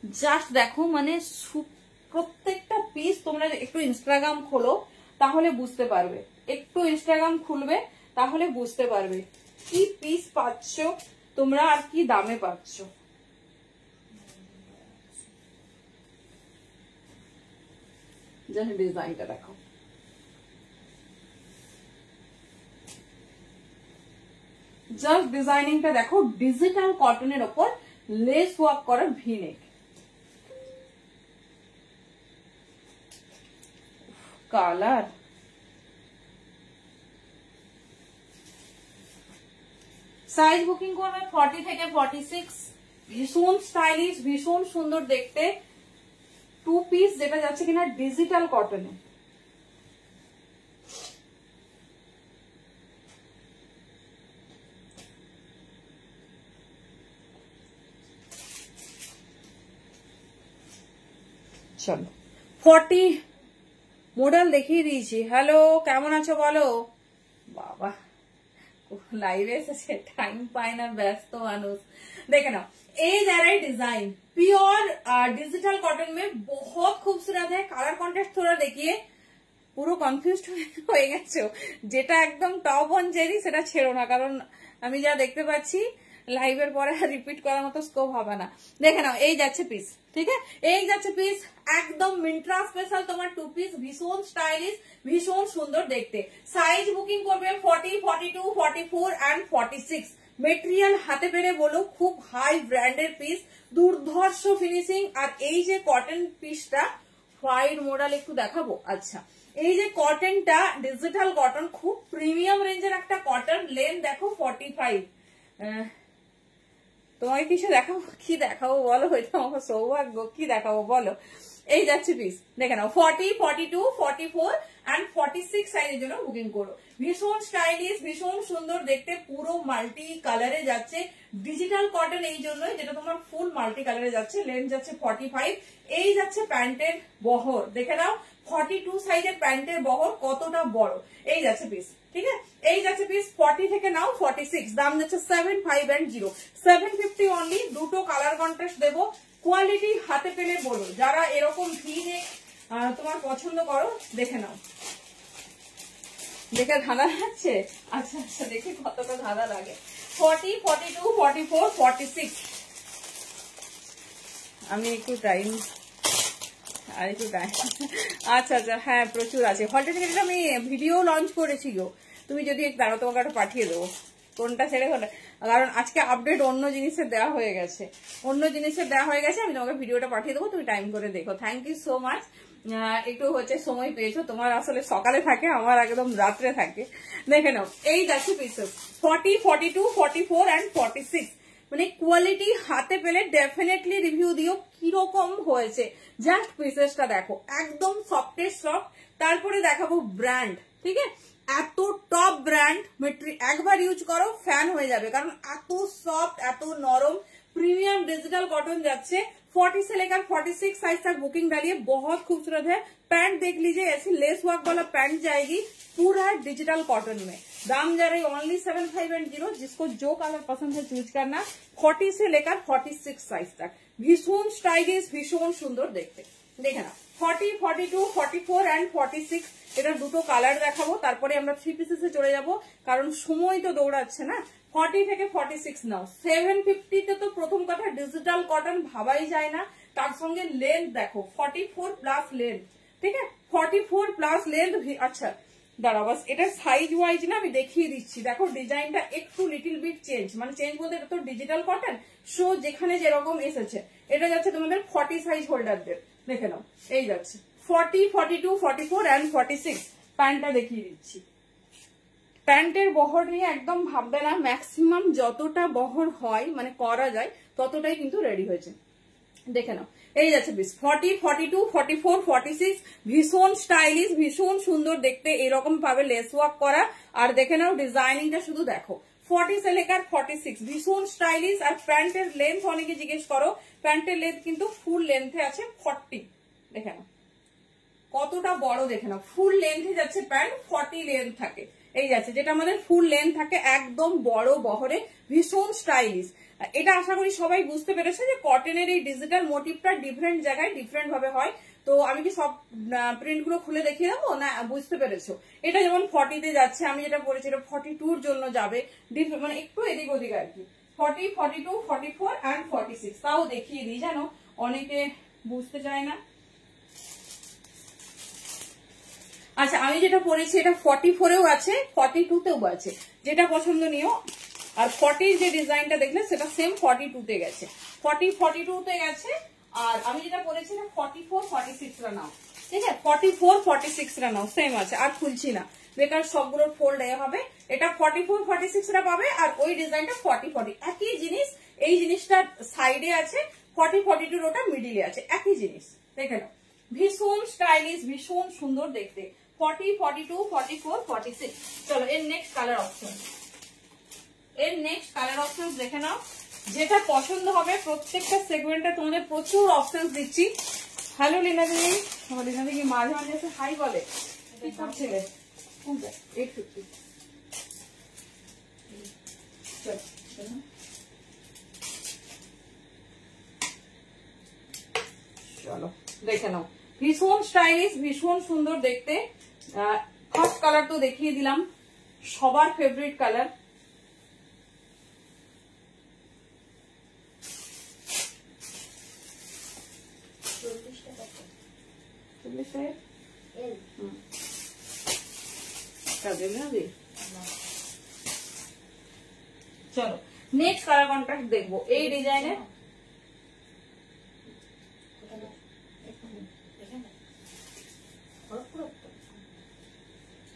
জাস্ট দেখো, মানে প্রত্যেকটা পিস তোমরা একটু ইনস্টাগ্রাম খোলো তাহলে বুঝতে পারবে, একটু ইনস্টাগ্রাম খুলবে তাহলে বুঝতে পারবে কি পিস পাচ্ছ তোমরা আর কি দামে পাচ্ছ। জাস্ট ডিজাইনটা দেখো, জাস্ট ডিজাইনিংটা দেখো, ডিজিটাল কটনের ওপর লেস ওয়ার্ক করা ভি নেক। কালার সাইজ বুকিং করবে 40 থেকে 46। ভীষণ স্টাইলিশ, ভীষণ সুন্দর দেখতে 2 পিস, যেটা যাচ্ছে কিনা ডিজিটাল কটনে। চলো 40 মডেল দেখিয়ে দিয়েছি। হ্যালো কেমন আছো বলো। বাবা লাইভে এসেছে, টাইম পায় না, ব্যস্ত মানুষ। देखे ना ये जरा डिजाइन प्योर डिजिटल कॉटन में बहुत खूबसूरत है। कलर कॉन्ट्रास्ट थोड़ा देखिए, পুরো কনফিউজড হয়ে গেছো। যেটা একদম টপ অন চেরি সেটা ছেড়ো না, কারণ আমি যা দেখতে পাচ্ছি লাইভের পরে রিপিট করার মতো স্কোপ হবে না। দেখে নাও এই যাচ্ছে পিস, ঠিক আছে, এই যাচ্ছে পিস একদম মিন্ট্রা স্পেশাল তোমার 2 পিস, ভীষণ স্টাইলিশ, ভীষণ সুন্দর দেখতে। সাইজ বুকিং করবে 40, 42, 44 এন্ড 46। মেটেরিয়াল হাতে পেরে বলো খুব হাই ব্র্যান্ডের পিস, দুর্ধর্ষ ফিনিশিং। আর এই যে কটন পিসটা হোয়াইট মডেল একটু দেখাবো। আচ্ছা এই যে কটনটা ডিজিটাল কটন, খুব প্রিমিয়াম রেঞ্জের একটা কটন। লেন্থ দেখো 45। তোমাকে কিছু দেখাবো, কি দেখাবো বলো, এটা আমার সৌভাগ্য, কি দেখাবো বলো। এই যাচ্ছে পিস, দেখে নাও 40, 42, 44 and 46 সাইজের জন্য বুকিং করো। ভীষণ স্টাইলিশ, ভীষণ সুন্দর দেখতে, পুরো মাল্টি কালারে যাচ্ছে, ডিজিটাল কটন এই জন্যই যেটা তোমার ফুল মাল্টি কালারে যাচ্ছে। লেন্থ যাচ্ছে 45। এই যাচ্ছে প্যান্টের বহর, দেখে নাও 42 সাইজের প্যান্টের বহর কতটা বড়। এই যাচ্ছে পিস, ঠিক আছে, এই যাচ্ছে পিস 40 থেকে নাও 46, দাম যাচ্ছে 75 and 0, 750 অনলি। দুটো কালার কন্ট্রাস্ট দেবো, কোয়ালিটি হাতে পেলে বলো, যারা এরকম ভিড়ে তোমার পছন্দ করো দেখে নাও। দেখে ধাঁধা লাগছে? আচ্ছা আচ্ছা, দেখি কতটা ধাঁধা লাগে। 40, 42, 44, 46। আমি একটু টাইম আর একটু টাইম, আচ্ছা আচ্ছা, হ্যাঁ প্রচুর আছে। হলটা থেকে আমি ভিডিও লঞ্চ করেছি গো, তুমি যদি দাঁড়াও তোমাকে একটা পাঠিয়ে দেবো কোনটা ছেড়ে কোনটা, কারণ আজকে আপডেট অন্য জিনিসের দেওয়া হয়ে গেছে, অন্য জিনিসের দেওয়া হয়ে গেছে। আমি তোমাকে ভিডিওটা পাঠিয়ে দেবো, তুমি টাইম করে দেখো। থ্যাংক ইউ সো মাচ, একটু হচ্ছে সময় পেয়েছো, তোমার আসলে সকালে থাকে, আমার একদম রাত্রে থাকে। দেখে নাও, এই যাচ্ছে পিসেস 40, 42, 44 and 46। মানে কোয়ালিটি হাতে পেলে ডেফিনেটলি রিভিউ দিও কিরকম হয়েছে। জাস্ট পিসেসটা দেখো, একদম সফটেস্ট সফট। তারপরে দেখাবো ব্র্যান্ড, ঠিক আছে, এত টপ ব্র্যান্ড মেটেরিয়াল, একবার ইউজ করো ফ্যান হয়ে যাবে, কারণ এত সফট, এত নরম, प्रीमियम डिजिटल कॉटन जाच्छे 40 से लेकर 46 साइज तक बुकिंग डालिए, बहुत खूबसूरत है। पैंट देख लीजिए, ऐसी लेस वर्क वाला पैंट जाएगी पूरा डिजिटल कॉटन में। दाम जा रही ओनली 7510, जिसको जो कलर पसंद है चूज करना। 40 से लेकर 46 साइज तक भीषण स्टाइलिश, भीषण सुंदर देखते। देखे ना 40, 42, 44 एंड 46 এটা দুটো কালার দেখাবো, তারপরে আমরা 3 পিসেসে চলে যাব, কারণ সময় তো দৌড়াচ্ছে না। 40 থেকে 46 নাও। 750 তে তো প্রথম কথা ডিজিটাল কটন ভাবাই যায় না, তার সঙ্গে লেন্থ দেখো 44 প্লাস লেন্থ, ঠিক আছে, 44 প্লাস লেন্থ। আচ্ছা দাঁড়াও, বাস এটা সাইজ ওয়াইজ না আমি দেখিয়ে দিচ্ছি। দেখো ডিজাইনটা একটু লিটল বিট চেঞ্জ, মানে চেঞ্জ বলতে এটা তো ডিজিটাল কটন, সো যেখানে যেরকম এসেছে। এটা যাচ্ছে তোমাদের 40 সাইজ হোল্ডারদের, দেখে নাও। এই যাচ্ছে 40, 42, 44 and 46। প্যান্টটা দেখিয়ে দিচ্ছি। প্যান্টের বহর নিয়ে একদম ভাববে না, ম্যাক্সিমাম যতটা বহর হয় মানে করা যায় ততটাই কিন্তু রেডি হয়েছে। দেখে নাও, এই যাচ্ছে পিস 40, 42, 44, 46। ভীষণ স্টাইলিশ, ভীষণ সুন্দর দেখতে, এরকম ভাবে লেস ওয়ার্ক করা। আর দেখে নাও ডিজাইনিংটা শুধু দেখো, 40 से लेकर 46 ভীষণ স্টাইলিশ। আর প্যান্টের লেন্থ অনেকে জিজ্ঞেস করো, প্যান্টের লেন্থ কিন্তু ফুল লেন্থে আছে 40। দেখে নাও কতটা বড়, দেখে নাও ফুল লেন্থে যাচ্ছে প্যান্ট, 40 লেন্থ থাকে। এই যাচ্ছে যেটা আমাদের ফুল লেন্থ থাকে, একদম বড় বহরে, ভীষণ স্টাইলিশ। এটা আশা করি সবাই বুঝতে পেরেছে যে কটনের এই ডিজিটাল মোটিভটা ডিফারেন্ট জায়গায় ডিফারেন্ট ভাবে হয়। তো আমি কি সব প্রিন্ট গুলো খুলে দেখিয়ে দেবো না? বুঝতে পেরেছো? এটা যেমন 40 তে যাচ্ছে, আমি যেটা বলেছি এটা 42 এর জন্য যাবে, মানে একটু এদিক ওদিক আর কি। 40, 42, 44 and 46 তাও দেখিয়ে দিই, জানো অনেকে বুঝতে চায় না। আচ্ছা আমি যেটা পরেছি এটা 44 এও আছে, 42 তেও আছে, যেটা পছন্দ নিও। আর 40 যে ডিজাইনটা দেখলে সেটা সেম 42 তে গেছে, 40, 42 তে গেছে। আর আমি যেটা পরেছি এটা 44, 46 রা নাও, ঠিক আছে, 44, 46 রা নাও, সেম আছে। আর খুলছি না, বেকার সবগুলোর ফোল্ড এ হবে। এটা 44, 46 রা পাবে, আর ওই ডিজাইনটা 40, 40 একই জিনিস। এই জিনিসটা সাইডে আছে, 40, 42 ওটা মিডিলে আছে, একই জিনিস। দেখে নাও ভীষণ স্টাইলিশ, ভীষণ সুন্দর দেখতে। 40, 42, 44, 46। চলো এর নেক্সট কালার অপশন, এর নেক্সট কালার অপশন দেখে নাও, যেটা পছন্দ হবে। প্রত্যেকটা সেগমেন্টে তোমাদের প্রচুর অপশন দিচ্ছি। হ্যালো লীনা দিদি, আমার লীনা দিদি মাঝে মাঝে এসে হাই বলে, কি করছিলে? 850। চলো দেখে নাও, ভীষণ স্টাইলিশ, ভীষণ সুন্দর দেখতে। ফার্স্ট কালার তো দেখিয়ে দিলাম, সবার ফেভারিট কালার। চলো নেক্সট কালার কন্ট্রাস্ট দেখবো এই ডিজাইনের।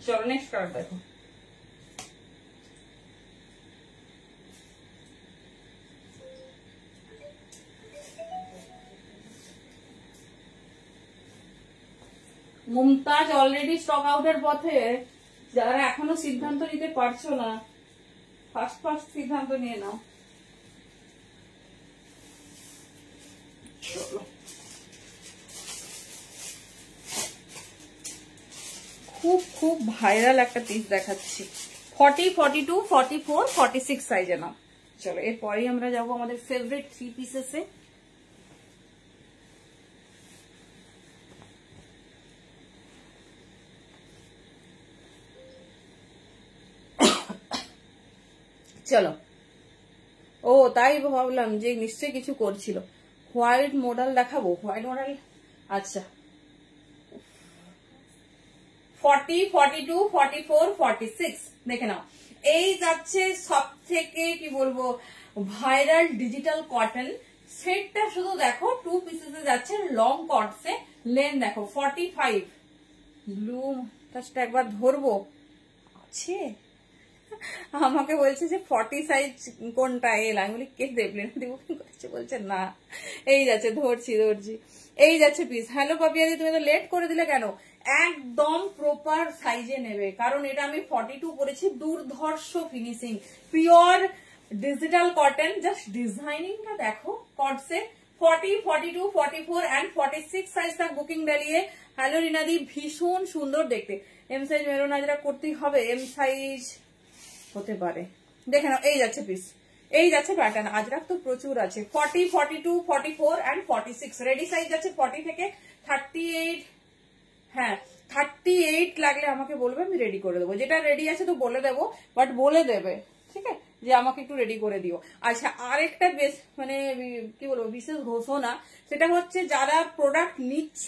চলো নেক্সট কালার দেখো, মুমতাজ অলরেডি স্টক আউটের পথে, যারা এখনো সিদ্ধান্ত নিতে পারছো না ফার্স্ট সিদ্ধান্ত নিয়ে নাও। চলো, খুব খুব ভাইরাল একটা পিস দেখাচ্ছি, 40, 42, 44, 46 সাইজে নাও। চলো, এরপরেই আমরা যাবো আমাদের ফেভারিট 3 পিসেসে। চলো, ও তাই ভাবলাম যে নিশ্চয়ই কিছু করছিল। হোয়াইট মডেল দেখাবো, হোয়াইট মডেল। আচ্ছা, 40, 42, 44, 46 দেখে নাও। এই যাচ্ছে সব থেকে কি বলবো ভাইরাল ডিজিটাল কটন সেটটা। শুধু দেখো 2 পিসেসে যাচ্ছে, লং কটসে, লেন দেখো 45। ব্লু টাচটা একবার ধরবো, আছে আমাকে বলছে যে 40 সাইজ কোনটা এল, আমি বলি কে দেবলেন দিব, বলছে না এই যাচ্ছে, ধরছি। এই যাচ্ছে পিস। হ্যালো পাপিয়াদি, তুমি তো লেট করে দিলে কেন? একদম প্রপার সাইজে নেবে, কারণ এটা আমি 42 পরেছি। দুর্ধর্ষ finishing, pure digital cotton. Just ডিজাইনিংটা দেখো কটসে। 40, 42, 44 एंड 46 সাইজ तक বুকিং ডালিয়ে। হ্যালো রিনাদি, ভীষণ সুন্দর দেখতে। এম সাইজ মেরুন আজরা করতেই হবে, এম সাইজ হতে পারে, দেখে নাও। এই যাচ্ছে পিস, এই যাচ্ছে প্যাটার্ন। আজরাক তো প্রচুর আছে। 40, 42, 44 एंड 46 রেডি সাইজ যাচ্ছে 40 থেকে 38। হ্যাঁ, 38 লাগলে আমাকে বলবে, আমি রেডি করে দেবো। যেটা রেডি আছে তো বলে দেবো, বাট বলে দেবে ঠিক আছে যে আমাকে একটু রেডি করে দিও। আচ্ছা, আরেকটা বেশ মানে কি বলবো বিশেষ ঘোষণা, সেটা হচ্ছে যারা প্রোডাক্ট নিচ্ছ,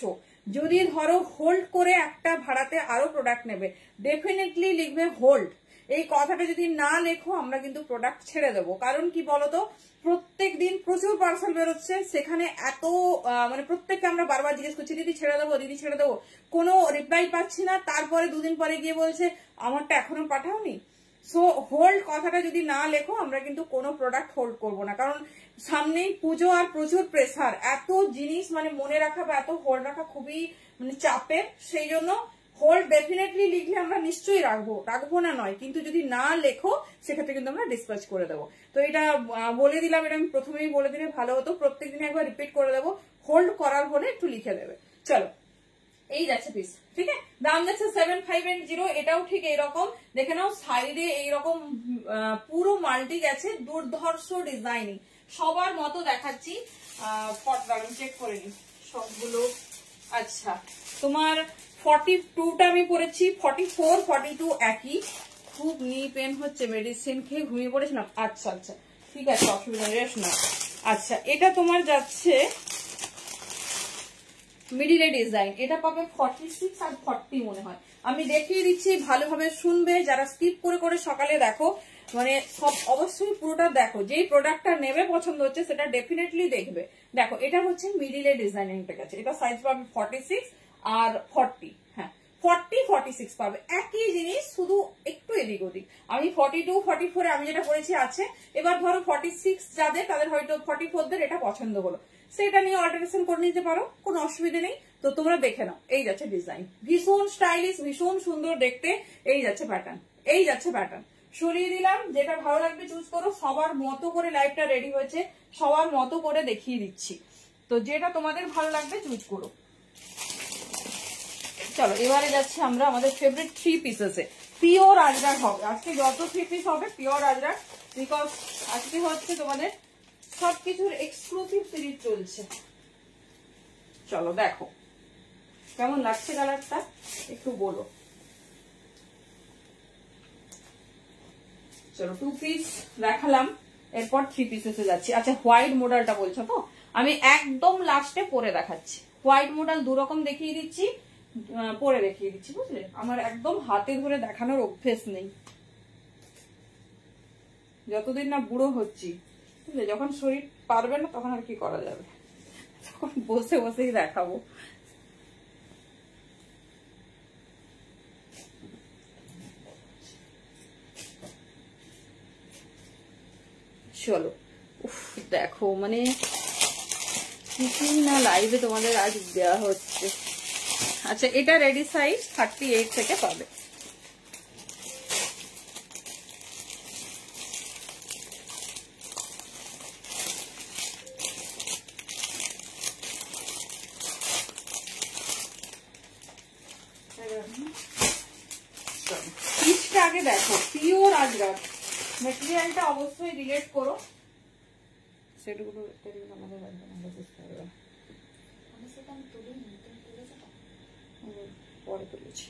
যদি ধরো হোল্ড করে একটা ভাড়াতে আরো প্রোডাক্ট নেবে, ডেফিনেটলি লিখবে হোল্ড। এই কথাটা যদি না লেখো আমরা কিন্তু প্রোডাক্ট ছেড়ে দেবো। কারণ কি বলতো, প্রত্যেক দিন প্রচুর পার্সেল বেরোচ্ছে, সেখানে এত মানে প্রত্যেককে আমরা বারবার জিজ্ঞেস করছি দিদি ছেড়ে দেবো, দিদি ছেড়ে দেবো, কোনো রিপ্লাই পাচ্ছি না। তারপরে 2 দিন পরে গিয়ে বলছে আমারটা এখনো পাঠাওনি। সো হোল্ড কথাটা যদি না লেখো আমরা কিন্তু কোনো প্রোডাক্ট হোল্ড করবো না, কারণ সামনেই পুজো আর প্রচুর প্রেসার। এত জিনিস মানে মনে রাখা বা এত হোল্ড রাখা খুবই মানে চাপের। সেই জন্য হোল্ড ডেফিনেটলি লিখলে আমরা নিশ্চয়ই রাখবো না নয়, কিন্তু যদি না লেখো সেক্ষেত্রে কিন্তু আমরা ডিসপ্যাচ করে দেবো। তো এটা বলে দিলাম, এটা আমি প্রথমেই বলে দিলে ভালো হতো, প্রত্যেকদিন একবার রিপিট করে দেবো। হোল্ড করার হলে একটু লিখে দেবে। চলো, এই যাচ্ছে পিস, ঠিক আছে। দাম যাচ্ছে 7580। এটাও ঠিক এইরকম, দেখে নাও সাইডে এইরকম পুরো মাল্টি গেছে, দুর্ধর্ষ ডিজাইনিং। সবার মতো দেখাচ্ছি, আমি চেক করে নিই সবগুলো। আচ্ছা, তোমার 42টা আমি পরেছি, 44, 42 একই। খুব নি পেন হচ্ছে, মেডিসিন খেয়ে ঘুমিয়ে পড়েছিলাম। আচ্ছা আচ্ছা ঠিক আছে, অসুবিধা নেই, রেস্ট নাও। আচ্ছা, এটা তোমার যাচ্ছে মিডিলে ডিজাইন, এটা পাবে 46 আর 40 মনে হয়। আমি দেখিয়ে দিচ্ছি, ভালোভাবে শুনবে। যারা স্কিপ করে করে সকালে দেখো, মানে সব অবশ্যই পুরোটা দেখো। যেই প্রোডাক্টটা নেবে পছন্দ হচ্ছে সেটা ডেফিনেটলি দেখবে। দেখো, এটা হচ্ছে মিডিলে ডিজাইনিংটা গেছে, এটা সাইজ পাবে 46 আর 40। হ্যাঁ, 40, 46 পাবে, একই জিনিস, শুধু একটু এদিক ওদিক। আমি 42, 44 আমি যেটা পরেছি আছে। এবার ধরো 46 যাদের, তাদের হয়তো 44দের এটা পছন্দ হলো, সেটা নিয়ে অল্টারেশন করে নিতে পারো, কোনো অসুবিধা নেই। তো তোমরা দেখে নাও, এই যাচ্ছে ডিজাইন, ভীষণ স্টাইলিশ, ভীষণ সুন্দর দেখতে। এই যাচ্ছে প্যাটার্ন, এই যাচ্ছে প্যাটার্ন। সরিয়ে দিলাম, যেটা ভালো লাগবে চুজ করো। সবার মতো করে লাইভটা রেডি হয়েছে, সবার মতো করে দেখিয়ে দিচ্ছি, তো যেটা তোমাদের ভালো লাগবে চুজ করো। চলো, এবারে যাচ্ছি আমরা আমাদের ফেভারিট 3 পিসেসে। পিওর আজরাক হবে আজকে, যত 3 পিস হবে পিওর আজরাক, বিকজ আজকে হচ্ছে তোমাদের সবকিছুর এক্সক্লুসিভ সিরিজ চলছে। চলো দেখো কেমন লাগছে কালারটা, একটু বলো। চলো, 2 পিস দেখালাম, এরপর 3 পিসেসে যাচ্ছি। আচ্ছা, হোয়াইট মডেলটা বলছো তো, আমি একদম লাস্টে পরে দেখাচ্ছি। হোয়াইট মডেল 2 রকম দেখিয়ে দিচ্ছি, পরে দেখিয়ে দিচ্ছি, বুঝলে? আমার একদম হাতে ধরে দেখানোর অভ্যেস নেই, যতদিন না বুড়ো হচ্ছি, বুঝলে? যখন শরীর পারবে না তখন আর কি করা যাবে, তখন বসে বসেই দেখাবো। চলো, দেখো মানে কিছুই না লাইভে তোমাদের আজ দেওয়া হচ্ছে। আচ্ছা, এটা রেডি সাইজ 38 থেকে পাবে। পিসটা আগে দেখো, পিওর আজরাক, মেটেরিয়ালটা অবশ্যই রিলেট করো। সেটগুলো আমাদের বুঝতে পারবে, পরে তুলেছি।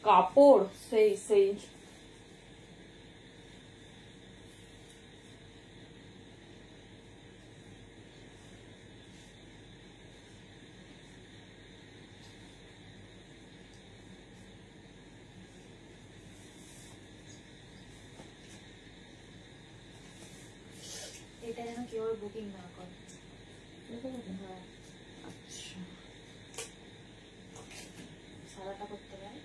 কাপড় সেই সেই
এটা যেন কেউ বুকিং না করে।
আচ্ছা,
সাদাটা করতে পারে।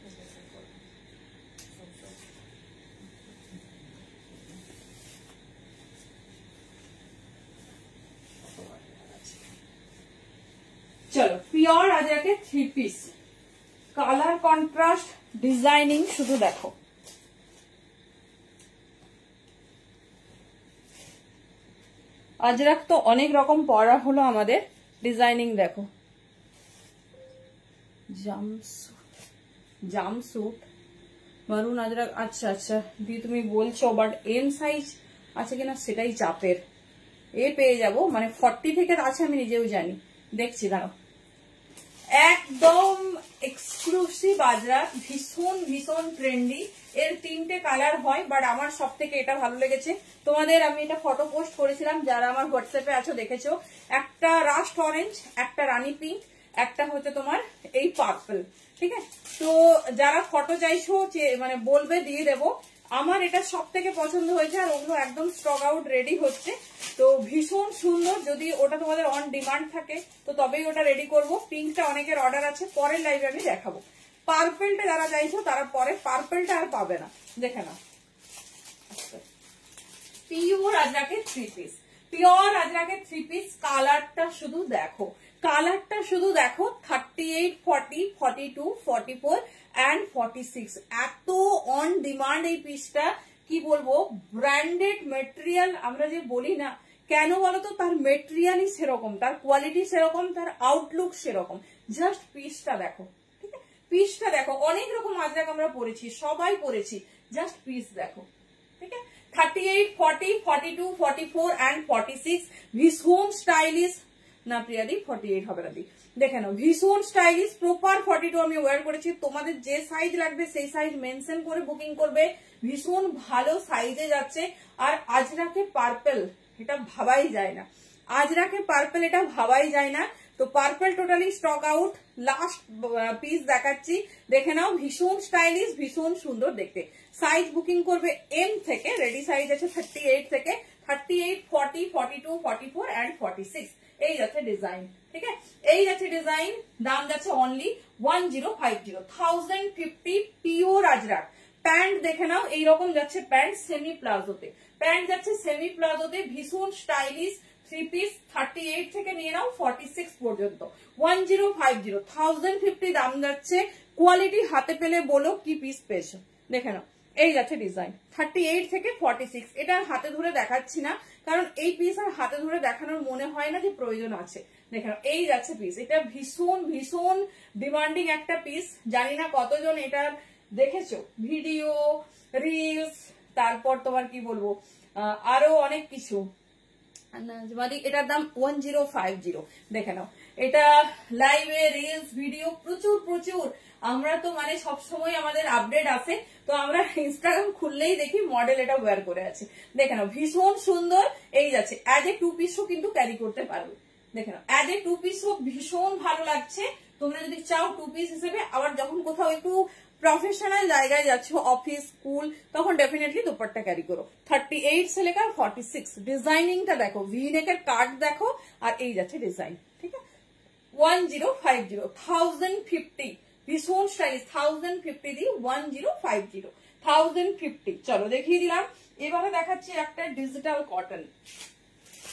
চলো, পিওর আজরাকে 3 পিস, কালার কন্ট্রাস্ট, ডিজাইনিং শুধু দেখো। আজরাক তো অনেক রকম পরা হলো আমাদের, ডিজাইনিং দেখো। জামস্যুট মারুন আজরাক। আচ্ছা আচ্ছা দি, তুমি বলছো, বাট এম সাইজ আছে কিনা সেটাই চাপের। এ পেয়ে যাবো, মানে 40 থেকে আছে, আমি নিজেও জানি, দেখছি দাঁড়াও। একদম এক্সক্লুসিভ আজরাক, ভীষণ ভীষণ ট্রেন্ডি। এর 3টে কালার হয়, বাট আমার সব থেকে এটা ভালো লেগেছে। তোমাদের আমি এটা ফটো পোস্ট করেছিলাম, যারা আমার হোয়াটসঅ্যাপে আছো দেখেছো। একটা রাস্ট অরেঞ্জ, একটা রানী পিঙ্ক, একটা হচ্ছে তোমার এই পার্পল। ঠিক আছে, তো যারা ফটো চাইছো মানে বলবে, দিয়ে দেবো। আমার এটা সব থেকে পছন্দ হয়েছে, আর ওগুলো একদম স্টক আউট রেডি হচ্ছে। তো ভীষণ সুন্দর, যদি ওটা তোমাদের অন ডিমান্ড থাকে তো তবেই ওটা রেডি করব। পিঙ্কটা অনেকের অর্ডার আছে, পরের লাইভে আমি দেখাবো। পার্পলটা যারা চাইছো তারা পরে পার্পলটা আর পাবে না, দেখে না। পিওর আজরাকে 3 পিস, পিওর আজরাকে 3 পিস। কালারটা শুধু দেখো, কালারটা শুধু দেখো। 38, 40, 42, 44 and 46, এত অন ডিমান্ড এই পিসটা, কি বলবো। ব্র্যান্ডেড মেটেরিয়াল আমরা যে বলি না কেন বলতো, তার মেটেরিয়ালই সেরকম, তার কোয়ালিটি সেরকম, তার আউটলুক সেরকম। জাস্ট পিসটা দেখো, ঠিক আছে, পিসটা দেখো। অনেক রকম আজরাক আমরা পরেছি, সবাই পরেছি, জাস্ট পিস দেখো। ঠিক আছে, 38, 40, 42, 44 and 46, ভীষণ স্টাইলিশ। না প্রিয়াদি, 48 হবে না দি, দেখে নাও, ভীষণ স্টাইলিশ। প্রপার 42 আমি ওয়্যার করেছি। তোমাদের যে সাইজ লাগবে সেই সাইজ মেনশন করে বুকিং করবে, ভীষণ ভালো সাইজে যাচ্ছে। আর আজরাকে পার্পল, এটা ভাবাই যায় না, আজরাকে পার্পল এটা ভাবাই যায় না। তো purple totally stock out, last piece দেখাচ্ছি, দেখে নাও। ভীষণ স্টাইলিশ, ভীষণ সুন্দর দেখতে। সাইজ বুকিং করবে এম থেকে, রেডি সাইজ আছে 38 থেকে। 38, 40, 42, 44 and 46, এই যাচ্ছে ডিজাইন। ঠিক আছে, এই যাচ্ছে ডিজাইন। দাম যাচ্ছে অনলি 1050, 1050, পিওর আজরাক। প্যান্ট দেখে নাও, এইরকম যাচ্ছে প্যান্ট, সেমি প্লাজোতে প্যান্ট যাচ্ছে, সেমি প্লাজোতে, ভীষণ স্টাইলিশ 3 পিস। 38 থেকে নিয়ে নাও 46 পর্যন্ত। 1050, 1050 দাম যাচ্ছে। কোয়ালিটি হাতে পেলে বলো কি পিস পেয়েছো, দেখে নাও। এই যাচ্ছে ডিজাইন 38 থেকে 46। এটা হাতে ধরে দেখাচ্ছি না, কারণ এই পিস আর হাতে ধরে দেখানোর মনে হয় না যে প্রয়োজন আছে। দেখে নাও, এই যাচ্ছে পিস। এটা ভীষণ ভীষণ ডিমান্ডিং একটা পিস। জানি না কতজন এটা দেখেছো, ভিডিও, রিলস, তারপর তোমার কি বলবো, আরো অনেক কিছু। এটার দাম 1050, দেখে নাও। এটা লাইভে, রিলস, ভিডিও প্রচুর প্রচুর। আমরা তো মানে সবসময় আমাদের আপডেট আসে, তো আমরা ইনস্টাগ্রাম খুললেই দেখি মডেল এটা ওয়্যার করে আছে। দেখে নাও, ভীষণ সুন্দর। এই যাচ্ছে, অ্যাজ এ 2 পিসও কিন্তু ক্যারি করতে পারবে। দেখে নাও, অ্যাজ এ 2 পিসও ভীষণ ভালো লাগছে। তোমরা যদি চাও 2 পিস হিসেবে, আবার যখন কোথাও একটু প্রফেশনাল জায়গায় যাচ্ছ, অফিস, স্কুল, তখন ডেফিনেটলি দুপাট্টা ক্যারি করো। 38 से लेकर 46, ডিজাইনিংটা দেখো, ভি নেকের কাট দেখো, আর এই যাচ্ছে ডিজাইন। ঠিক আছে, 1050, 1050, ভীষণ স্টাইলিশ। 1050 দিয়ে 1050, 1050। চলো দেখিয়ে দিলাম। এবারে দেখাচ্ছি একটা ডিজিটাল কটন।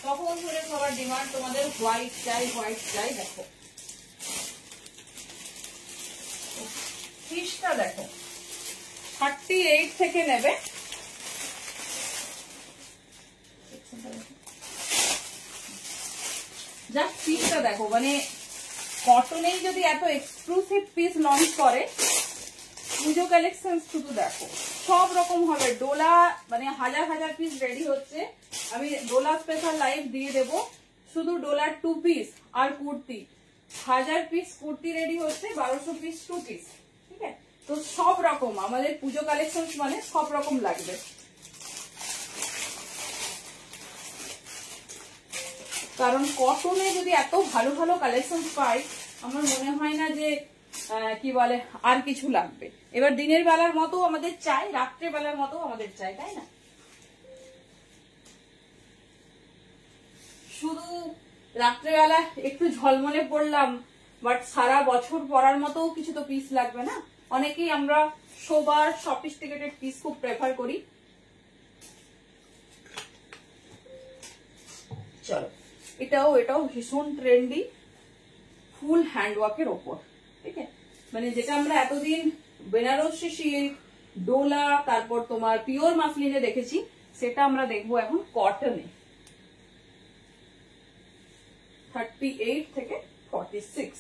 তখন ধরে সবার ডিমান্ড, তোমাদের হোয়াইট চাই, হোয়াইট চাই। দেখো পিসটা দেখো 38 থেকে নেবে, জাস্ট পিসটা দেখো, মানে কটনেই যদি এত এক্সক্লুসিভ পিস লঞ্চ করে, পুজো কালেকশন শুধু দেখো সব রকম হবে। ডোলা মানে হাজার হাজার পিস রেডি হচ্ছে, আমি ডোলা স্পেশাল লাইভ দিয়ে দেব। শুধু ডোলার 2 পিস আর কুর্তি, 1000 পিস কুর্তি রেডি হচ্ছে, 1200 পিস 2 পিস, ঠিক আছে? তো সব রকম আমাদের পুজো কালেকশন মানে সব রকম লাগবে। কারণ কটনে যদি এত ভালো ভালো কালেকশন পাই, আমার মনে হয় না যে কি বলে আর কিছু লাগবে। এবার দিনের বেলার মতো আমাদের চাই, রাত্রে বেলার মতো আমাদের চাই, তাই না? শুধু রাত্রেবেলা একটু ঝলমলে পড়লাম, বাট সারা বছর পরার মতো কিছু তো পিস লাগবে না। অনেকেই আমরা সোবার সফিস্টিকেটেড পিস খুব প্রেফার করি। চলো, এটাও ভীষণ ট্রেন্ডি, ফুল হ্যান্ডওয়ার্কের ওপর, ঠিক আছে? মানে যেটা আমরা এতদিন বেনারসি সিল্ক, ডোলা, তারপর তোমার পিওর মাসলিনে দেখেছি, সেটা আমরা দেখবো এখন কটনে। 38 থেকে 46।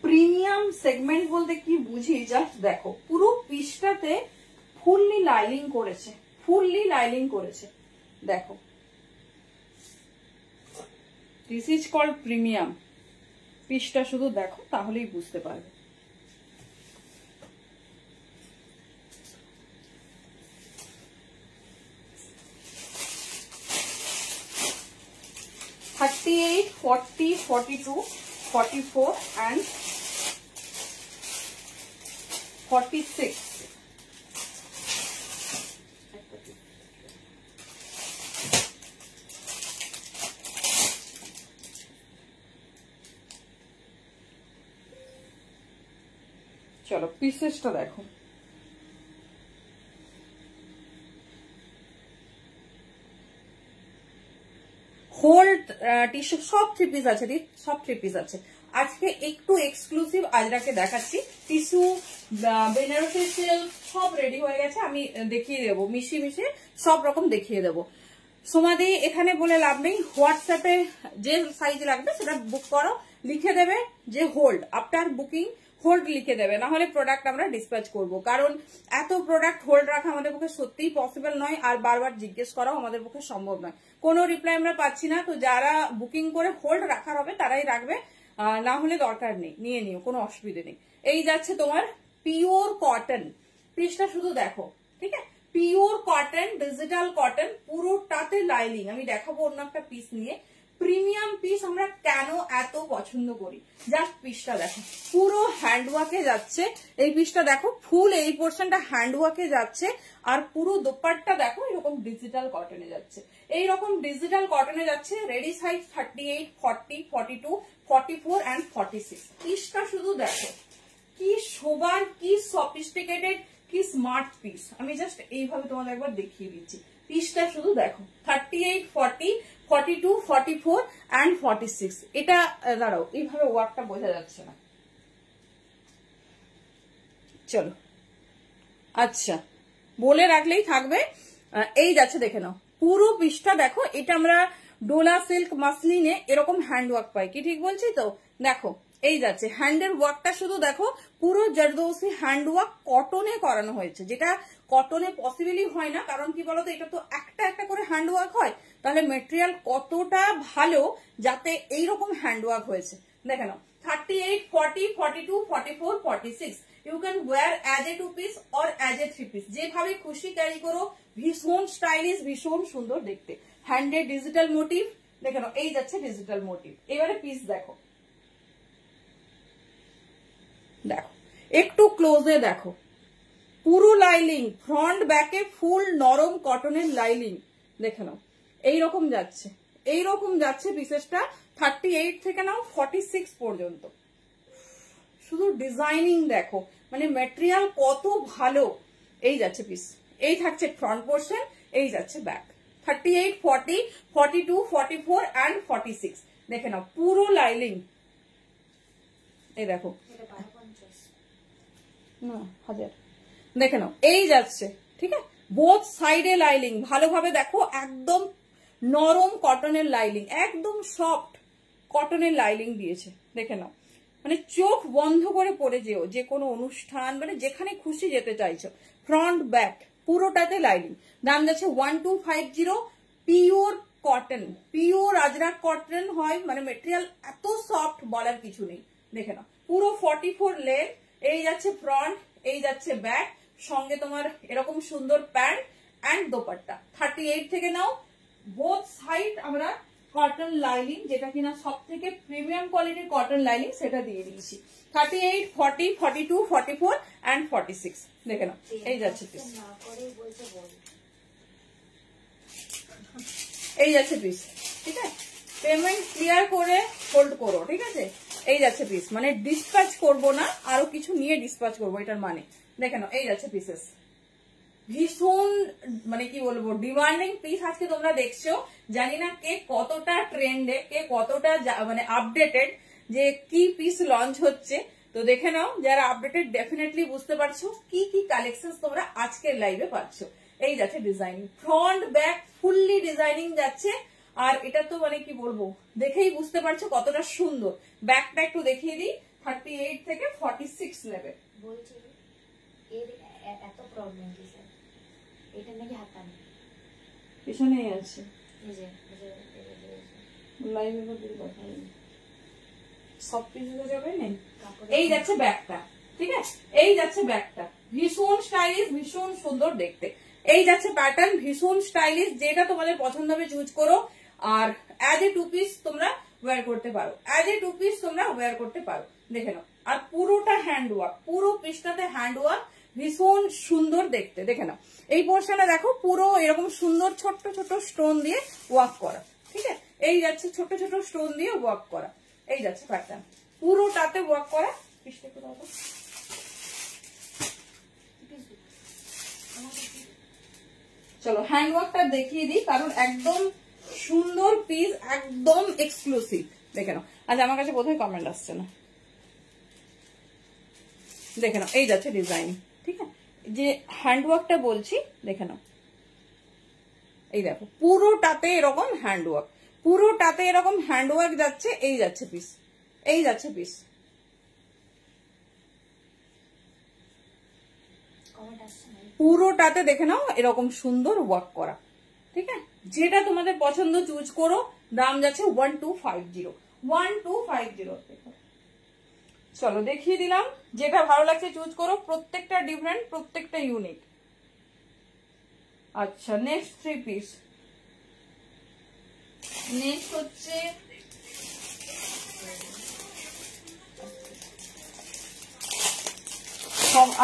প্রিমিয়াম সেগমেন্ট বলতে কি বুঝি, জাস্ট দেখো পুরো পিসটাতে ফুললি লাইলিং করেছে, ফুললি লাইলিং করেছে, দেখো। This is called premium. পিসটা শুধু দেখো, তাহলেই বুঝতে পারবে। $38, $40, $42, $44 and $46। চলো পিসেসটা দেখো, হোল্ড টিস্যু সব 3 পিস আছে, সব 3 পিস আছে। আজকে একটু এক্সক্লুসিভ আজরাকে দেখাচ্ছি। টিস্যু, বেনারসি সিল্ক সব রেডি হয়ে গেছে, আমি দেখিয়ে দেবো, মিশিয়ে সব রকম দেখিয়ে দেবো। সোমাদি এখানে বলে লাভ নেই, হোয়াটসঅ্যাপে যে সাইজ লাগবে সেটা বুক করো, লিখে দেবে যে হোল্ড, আফটার বুকিং হোল্ড লিখে দেবে, না হলে প্রোডাক্ট আমরা ডিসপ্যাচ করব। কারণ এত প্রোডাক্ট হোল্ড রাখা আমাদের পক্ষে সত্যিই পসিবল নয়, আর বারবার জিজ্ঞেস করাও আমাদের পক্ষে সম্ভব নয়। কোনো রিপ্লাই আমরা পাচ্ছি না, তো যারা বুকিং করে হোল্ড রাখার হবে তারাই রাখবে, না হলে দরকার নেই, নিয়ে নিও, কোনো অসুবিধে নেই। এই যাচ্ছে তোমার পিওর কটন, পিসটা শুধু দেখো, ঠিক আছে? Pure cotton, digital cotton, পুরোটাতে লাইলিং। আমি দেখাবো অন্য একটা পিস নিয়ে। প্রিমিয়াম পিস আমরা কেন এত পছন্দ করি, জাস্ট পিসটা দেখো, পুরো হ্যান্ডওয়ার্কে যাচ্ছে। এই পিসটা দেখো, ফুল এই পোর্শনটা হ্যান্ডওয়ার্কে যাচ্ছে, আর পুরো দোপাট্টা দেখো এরকম ডিজিটাল কটনে যাচ্ছে, এইরকম ডিজিটাল কটনে যাচ্ছে। Ready size 38, 40, 42, 44 and 46। পিসটা শুধু দেখো, কি সোবার, কি সফিস্টিকেটেড, কি স্মার্ট পিস। আমি জাস্ট এইভাবে তোমাদের একবার দেখিয়ে দিচ্ছি। পিসটা শুধু দেখো, 38, 40, 42, 44 and 46। এটা দাঁড়াও, এইভাবে ওয়ার্কটা বোঝা যাচ্ছে না, চলো আচ্ছা বলে রাখলেই থাকবে। এই যাচ্ছে, দেখে নাও পুরো পিসটা দেখো। এটা আমরা ডোলা সিল্ক মাসলিনে এরকম হ্যান্ড ওয়ার্ক পাই, কি ঠিক বলছি তো? দেখো এই যাচ্ছে হ্যান্ডের ওয়ার্কটা শুধু দেখো, পুরো জারদৌসি হ্যান্ড ওয়ার্ক কটনে করানো হয়েছে, যেটা কটনে পসিবলই হয় না। কারণ কি বলতো, এটা তো একটা একটা করে হ্যান্ড ওয়ার্ক হয়, তাহলে মেটেরিয়াল কতটা ভালো যাতে এইরকম হ্যান্ড ওয়ার্ক হয়েছে। দেখে নাও 38, 40, 42, 44, 46। You can wear as a 2 piece or as a 3 piece, যেভাবে খুশি ক্যারি করো। ভীষণ স্টাইলিশ, ভীষণ সুন্দর দেখতে। হ্যান্ডে ডিজিটাল মোটিভ, দেখে নাও এই যাচ্ছে ডিজিটাল মোটিভ। এবারে পিস দেখো, দেখো একটু ক্লোজে দেখো, পুরো লাইলিং, ফ্রন্ট ব্যাকে ফুল নরম কটনের লাইলিং, দেখে নাও এইরকম যাচ্ছে, এইরকম যাচ্ছে পিসেসটা। 38 থেকে নাও 46 পর্যন্ত। শুধু ডিজাইনিং দেখো, মানে ম্যাটেরিয়াল কত ভালো। এই যাচ্ছে পিস, এই থাকছে ফ্রন্ট পোর্শন, এই যাচ্ছে ব্যাক। 38, 40, 42, 44 and 46। দেখে নাও পুরো লাইলিং, এই দেখো
এটা 1250
না 1000, দেখে নাও এই যাচ্ছে, ঠিক আছে। বোথ সাইডে লাইলিং, ভালোভাবে দেখো, একদম নরম কটনের লাইলিং, একদম সফট কটনের লাইলিং দিয়েছে, দেখে নাও। মানে চোখ বন্ধ করে পরে যেও, যে কোনো অনুষ্ঠান মানে যেখানে খুশি যেতে চাইছো। Front back পুরোটাতে লাইলিং। দাম যাচ্ছে 1250, pure cotton, pure Ajrak cotton হয়, মানে মেটেরিয়াল এত সফট বলার কিছু নেই। দেখে নাও পুরো 44 লেন, এই যাচ্ছে ফ্রন্ট, এই যাচ্ছে ব্যাক, সঙ্গে তোমার এরকম সুন্দর প্যান্ট অ্যান্ড দোপাট্টা। 38 থেকে নাও, বোথ সাইড আমরা কটন লাইনিং, যেটা কিনা সব থেকে প্রিমিয়াম কোয়ালিটির কটন লাইনিং, সেটা দিয়ে দিয়েছি। 38, 40, 42, 44 অ্যান্ড 46, দেখে নাও এই যাচ্ছে পিস,
না করে বলছে বল।
এই যাচ্ছে পিস, ঠিক আছে। পেমেন্ট ক্লিয়ার করে হোল্ড করো, ঠিক আছে। এই যাচ্ছে পিস, মানে ডিসপ্যাচ করবো না, আরো কিছু নিয়ে ডিসপ্যাচ করবো, এটার মানে দেখে নাও এই যাচ্ছে পিসেস। ভীষণ মানে কি বলবো ডিমান্ডিং পিস আজকে তোমরা দেখছো। জানি না কে কতটা ট্রেন্ডে, কে কতটা মানে আপডেটেড, যে কি পিস লঞ্চ হচ্ছে। তো দেখে নাও, যারা আপডেটেড ডেফিনেটলি বুঝতে পারছো কি কি কালেকশন তোমরা আজকের লাইভে পাচ্ছ। এই যাচ্ছে designing, front back fully designing যাচ্ছে। আর এটা তো মানে কি বলবো, দেখেই বুঝতে পারছো কতটা সুন্দর। ব্যাকটা একটু দেখিয়ে দিই, 38 থেকে 46 নেবে।
বলছি এর এত প্রবলেম কি স্যার? এটা নাকি হাতা নেই,
পিছনেই আছে
এই যে
লাইভে কথা সব কিছু যাবে না। এই যাচ্ছে ব্যাগটা, ঠিক আছে, এই যাচ্ছে ব্যাগটা, ভীষণ স্টাইলিশ, ভীষণ সুন্দর দেখতে। এই যাচ্ছে প্যাটার্ন, ভীষণ স্টাইলিশ, যেটা তোমাদের পছন্দ হবে চুজ করো। আর অ্যাজ এ টু পিস তোমরা ওয়্যার করতে পারো, অ্যাজ এ টু পিস তোমরা ওয়্যার করতে পারো, দেখে নাও। আর পুরোটা হ্যান্ড ওয়ার্ক, পুরো পিসটাতে হ্যান্ড ওয়ার্ক, ভীষণ সুন্দর দেখতে, দেখে নাও। এই পোর্শনে দেখো পুরো এরকম সুন্দর ছোট্ট ছোট্ট স্টোন দিয়ে ওয়ার্ক করা, ঠিক আছে। এই যাচ্ছে ছোট ছোট স্টোন দিয়ে ওয়ার্ক করা, এই যাচ্ছে প্যাটার্ন, পুরোটাতে ওয়ার্ক করা। পিসটা একটু দাও। চলো হ্যান্ড ওয়ার্কটা দেখিয়ে দিই, কারণ একদম সুন্দর পিস, একদম এক্সক্লুসিভ, দেখে নাও। আজ আমার কাছে বোধহয় কমেন্ট আসছে না, দেখে নাও এই যাচ্ছে ডিজাইন, ঠিক আছে। যে হ্যান্ড ওয়ার্কটা বলছি দেখে নাও, এই দেখো পুরোটাতে এরকম হ্যান্ড ওয়ার্ক, পুরোটাতে এরকম হ্যান্ড ওয়ার্ক যাচ্ছে। এই যাচ্ছে পিস, এই যাচ্ছে পিস। পুরোটাতে দেখে নাও এরকম সুন্দর ওয়ার্ক করা, ঠিক আছে। যেটা তোমাদের পছন্দ চুজ করো। দাম যাচ্ছে 1250, 1250। চলো দেখিয়ে দিলাম, যেটা ভালো লাগছে চুজ করো, প্রত্যেকটা ডিফারেন্ট, প্রত্যেকটা ইউনিক। আচ্ছা নেক্সট 3 পিস, নেক্সট হচ্ছে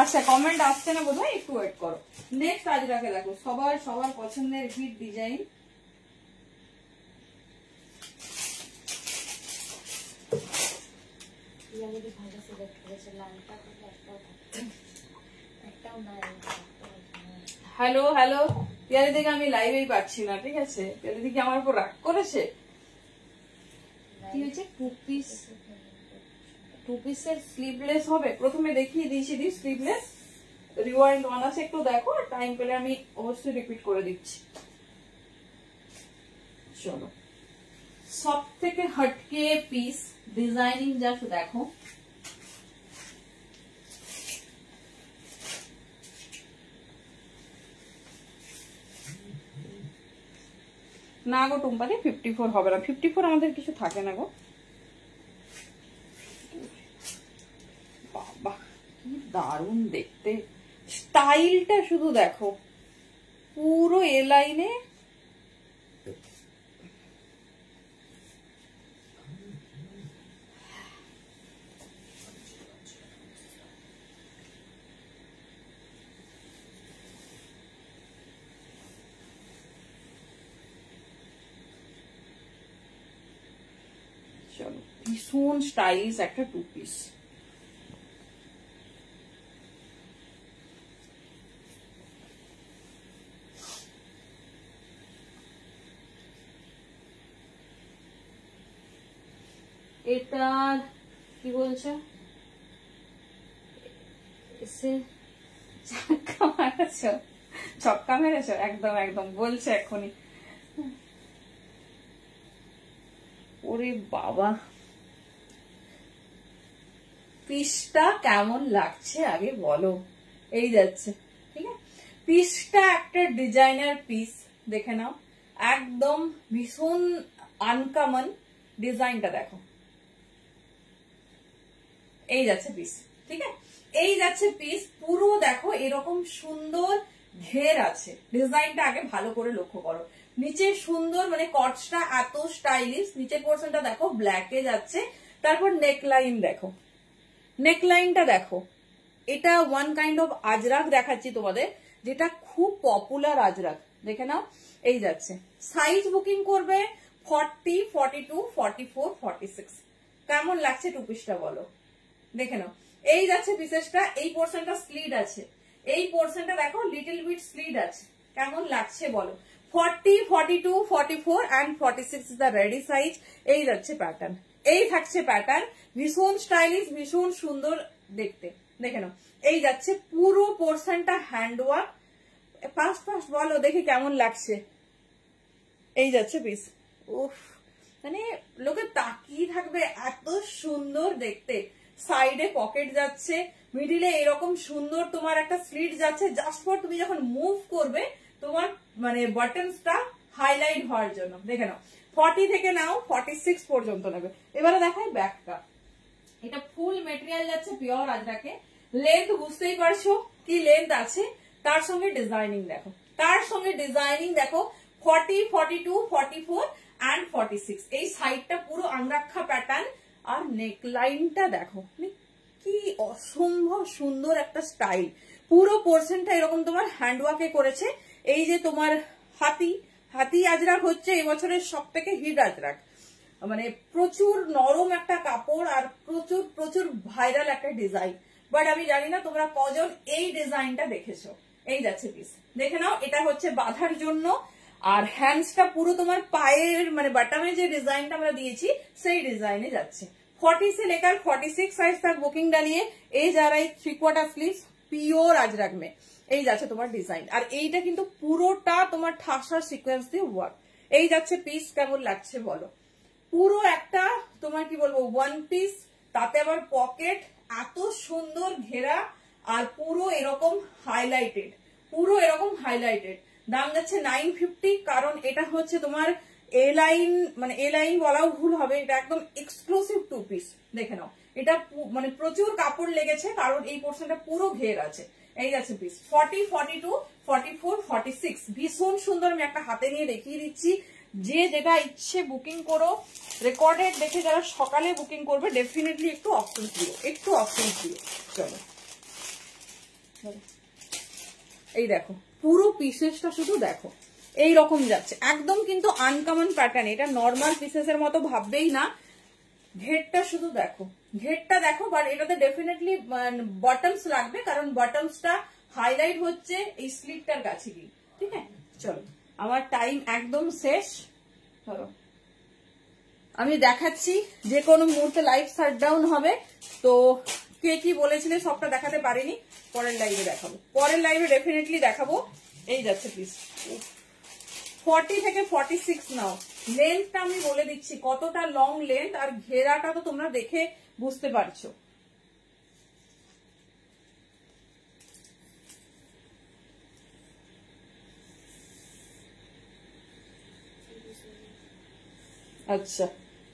আচ্ছা কমেন্ট আসছে না বোধহয়, একটু ওয়েট করো। নেক্সট আজরাকে দেখো, সবার পছন্দের hit design. Hello hello, Piyali দিকে আমি লাইভেই পাচ্ছি না, ঠিক আছে। পিয়ালি দিকে আমার উপর রাগ করেছে। কি হয়েছে? টু পিসের স্লিভলেস হবে, প্রথমে দেখিয়ে দিয়েছি স্লিভলেস। রিওয়াইন্ড ওয়ান আছে, একটু দেখো, আর টাইম পেলে আমি অবশ্যই রিপিট করে দিচ্ছি। চলো সব থেকে হটকে পিস ডিজাইনিং জাস্ট দেখো, না গো টুম্পাদি 54 হবে না, 54 আমাদের কিছু থাকে না গো। বাবা কি দারুণ দেখতে, স্টাইলটা শুধু দেখো, পুরো এ লাইনে। চলো ভীষণ স্টাইলিশ একটা টু পিস। এটা কি বলছে, এসে ছক্কা মেরেছ, একদম একদম বলছে এখনই। ওরে বাবা, পিসটা কেমন লাগছে আগে বলো। এই যাচ্ছে, ঠিক আছে, পিসটা একটা ডিজাইনার পিস, দেখে নাও, একদম ভীষণ আনকমন। ডিজাইনটা দেখো, এই যাচ্ছে পিস, ঠিক আছে, এই যাচ্ছে পিস। পুরো দেখো এরকম সুন্দর ঘের আছে। ডিজাইনটা আগে ভালো করে লক্ষ্য করো, নিচে সুন্দর, মানে কটসটা এত স্টাইলিশ। নিচের পোর্শনটা দেখো ব্ল্যাকে যাচ্ছে। তারপর নেকলাইন দেখো, নেকলাইনটা দেখো, এটা ওয়ান কাইন্ড অফ আজরাক দেখাচ্ছি তোমাদের, যেটা খুব পপুলার আজরাক, দেখে নাও। এই যাচ্ছে, সাইজ বুকিং করবে 40, 42, 44, 46। কেমন লাগছে টু পিসটা বলো, দেখে নাও। এই যাচ্ছে পিসেসটা, এই পোর্শনটা স্লিড আছে, এই পোর্শনটা দেখো লিটল বিট স্লিড আছে। কেমন লাগছে বলো। 40, 42, 44 and 46 is the ready size। এই যাচ্ছে প্যাটার্ন, এই থাকছে প্যাটার্ন, ভীষণ স্টাইলিশ, ভীষণ সুন্দর দেখতে, দেখে নাও। এই যাচ্ছে পুরো পোর্শনটা হ্যান্ডওয়ার্ক। ফার্স্ট ফার্স্ট বলো দেখি কেমন লাগছে। এই যাচ্ছে পিস, উফ, মানে লোকে তাকিয়ে থাকবে, এত সুন্দর দেখতে। সাইডে পকেট যাচ্ছে, মিডিলে এরকম সুন্দর তোমার একটা স্লিট যাচ্ছে, জাস্ট ফর তুমি যখন মুভ করবে তোমার মানে বাটনসটা হাইলাইট হওয়ার জন্য, দেখে নাও। 40 থেকে নাও 46 পর্যন্ত নেবে। এবারে দেখাই ব্যাকটা, এটা ফুল মেটেরিয়াল যাচ্ছে পিওর আজরাকে। লেন্থ বুঝতেই পারছো কি লেন্থ আছে, তার সঙ্গে ডিজাইনিং দেখো, তার সঙ্গে ডিজাইনিং দেখো। 40, 42, 44 and 46, এই সাইডটা পুরো আংরাক্ষা প্যাটার্ন। আর নেকলাইনটা দেখো, কি অসম্ভব সুন্দর একটা স্টাইল। পুরো পোর্শনটা এরকম তোমার হ্যান্ডওয়ার্কে করেছে। এই যে তোমার হাতি আজরাক হচ্ছে এবছরের সব থেকে হিট আজরাক, মানে প্রচুর নরম একটা কাপড় আর প্রচুর প্রচুর ভাইরাল একটা ডিজাইন। বাট আমি জানি না তোমরা কজন এই ডিজাইনটা দেখেছো। এই যাচ্ছে পিস, দেখে নাও। এটা হচ্ছে বাঁধার জন্য, আর হ্যান্ডসটা পুরো তোমার পায়ের মানে বাটামে যে ডিজাইনটা আমরা দিয়েছি সেই ডিজাইনে যাচ্ছে। 40 से लेकर 46 साइज तक बुकिंग डालिए। এই যারা 3/4 স্লিভস পিওর আজরাক মে, এই যাচ্ছে তোমার ডিজাইন। আর এইটা কিন্তু পুরোটা তোমার ঠাসা সিকোয়েন্স দিয়ে ওয়ার্ক। এই যাচ্ছে পিস, কেমন লাগছে বলো। পুরো একটা তোমার কি বলবো ওয়ান পিস, তাতে আবার পকেট, এত সুন্দর ঘেরা, আর পুরো এরকম হাইলাইটেড, পুরো এরকম হাইলাইটেড। দাম যাচ্ছে 950, কারণ এটা হচ্ছে তোমার এ লাইন, মানে এ লাইন বলাও ভুল হবে, এটা একদম এক্সক্লুসিভ টু পিস। দেখে নাও, এটা মানে প্রচুর কাপড় লেগেছে, কারণ এই পোর্শনটা পুরো ঘের আছে। এই যাচ্ছে পিস 40, 42, 44, 46, ভীষণ সুন্দর। আমি একটা হাতে নিয়ে দেখিয়ে দিচ্ছি, যে যেটা ইচ্ছে বুকিং করো। রেকর্ডেড দেখে যারা সকালে বুকিং করবে ডেফিনেটলি একটু অপশন দিও, একটু অপশন দিও। চলো, এই দেখো পুরো পিসেসটা শুধু দেখো, এই রকম যাচ্ছে, একদম কিন্তু আনকমন প্যাটার্ন। এটা নর্মাল পিসেসের মতো ভাববেই না। ঘেরটা শুধু দেখো, ঘেরটা দেখো। বাট এটাতে ডেফিনেটলি বটমস লাগবে, কারণ বটমসটা হাইলাইট হচ্ছে এই স্লিটটার কাছে গিয়ে, ঠিক আছে। চলো, আমার টাইম একদম শেষ। চলো, আমি দেখাচ্ছি, যে কোনো মুহূর্তে লাইভ শাটডাউন হবে, তো কে কি বলেছিলে সবটা দেখাতে পারিনি, পরের লাইভে দেখাবো, পরের লাইভে ডেফিনেটলি দেখাবো। এই যাচ্ছে পিস, 40 থেকে 46 নাও। লেন্থটা আমি বলে দিচ্ছি কতটা লং লেন্থ, আর ঘেরাটা তো তোমরা দেখে বুঝতে পারছো। আচ্ছা,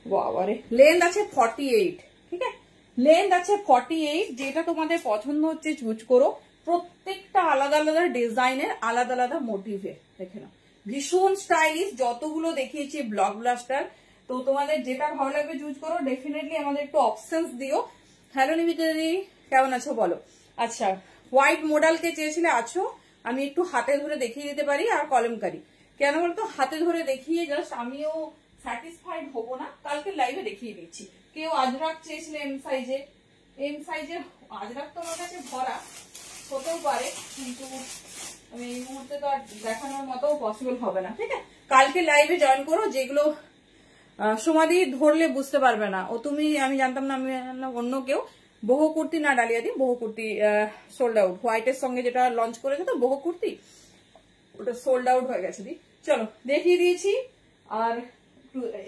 বাবারে, লেন্থ আছে 48, ঠিক আছে, লেন্থ আছে 48। যেটা তোমাদের পছন্দ হচ্ছে চুজ করো। প্রত্যেকটা আলাদা আলাদা ডিজাইনের, আলাদা আলাদা মোটিভের, দেখে নাও, ভীষণ স্টাইলিশ। যতগুলো দেখিয়েছি ব্লক ব্লাস্টার, তো তোমাদের যেটা ভালো লাগবে চুজ করো। ডেফিনেটলি আমাদের একটু অপশনস দিও। হ্যালো নিবিতা দিদি, কেমন আছো বলো। আচ্ছা, হোয়াইট মডেলকে চেয়েছিলে, আছো। আমি একটু হাতে ধরে দেখিয়ে দিতে পারি, আর কলমকারি। কেন বলতো, হাতে ধরে দেখিয়ে জাস্ট আমিও স্যাটিসফাইড হবো না, কালকে লাইভে দেখিয়ে দিচ্ছি। কেউ আজরাক চেয়েছিল এম সাইজে, এম সাইজের আজরাক তো আমার কাছে ভরা, হতেও পারে, কিন্তু আমি এই মুহূর্তে তো আর দেখানোর মতো পসিবল হবে না, ঠিক আছে। কালকে লাইভে জয়েন করো, যেগুলো সমাধি ধরলে বুঝতে পারবে না। ও তুমি, আমি জানতাম না, আমি অন্য কেউ। বহু কুর্তি না ডালিয়া দি, বহু কুর্তি সোল্ড আউট। হোয়াইটের সঙ্গে যেটা লঞ্চ করেছে তো বহু কুর্তি, ওটা সোল্ড আউট হয়ে গেছে দি। চলো দেখিয়ে দিয়েছি। আর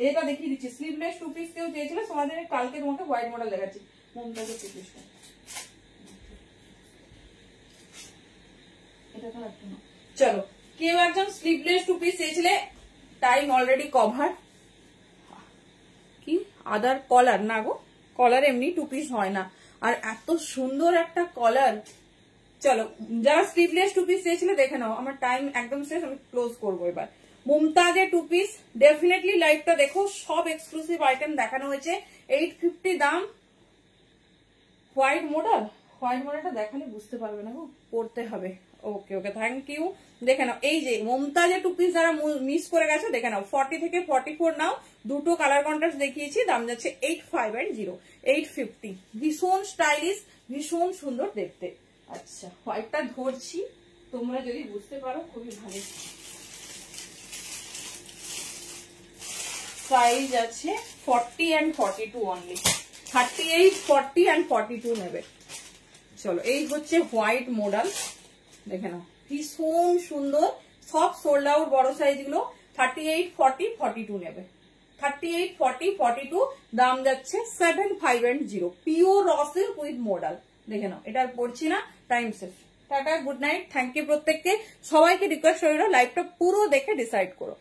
এটা দেখিয়ে দিচ্ছি, স্লিভলেস টু পিস কেউ চেয়েছিল তোমাদের, কালকে তোমাকে হোয়াইট মডেল দেখাচ্ছি। মমতাজের টু পিসটা এটা তো রাখতো না। চলো, কেউ একজন স্লিভলেস টু পিস চেয়েছিলে, টাইম অলরেডি কভার। কি আদার কলার না গো, কলার এমনি টু পিস হয় না, আর এত সুন্দর একটা কলার। চলো, যারা স্লিভলেস টু পিস চেয়েছিলে দেখে নাও, আমার টাইম একদম শেষ, আমি ক্লোজ করবো এবার। মুমতাজের টু পিস ডেফিনেটলি লাইভটা দেখো, সব এক্সক্লুসিভ আইটেম দেখানো হয়েছে। 850 দাম। হোয়াইট মডেলটা দেখালে বুঝতে পারবে না গো, পড়তে হবে। ওকে ওকে, থ্যাংক ইউ। দেখে নাও, এই যে মুমতাজের টু পিস যারা মিস করে গেছে দেখে নাও, 40 থেকে 44 নাও। দুটো কালার কন্ট্রাস্ট দেখিয়েছি, দাম যাচ্ছে 85 850। ভীষণ স্টাইলিশ, ভীষণ সুন্দর দেখতে। আচ্ছা, হোয়াইটটা ধরছি, তোমরা যদি বুঝতে পারো খুবই ভালো। সাইজ আছে 40 and 42 অনলি, 38, 40 and 42 নেবে। চলো, এই হচ্ছে হোয়াইট মডেল, দেখে নাও, ভীষণ সুন্দর। সব সোল্ড আউট বড় সাইজ গুলো। 38, 40, 42 নেবে। 38, 40, 42, দাম যাচ্ছে 7510। Pure raw silk with model. দেখে নাও, এটা আর পড়ছি না, টাইম শেষ। Tata, good night, thank you প্রত্যেককে। সবাইকে রিকোয়েস্ট রইল লাইভটা পুরো দেখে ডিসাইড করো।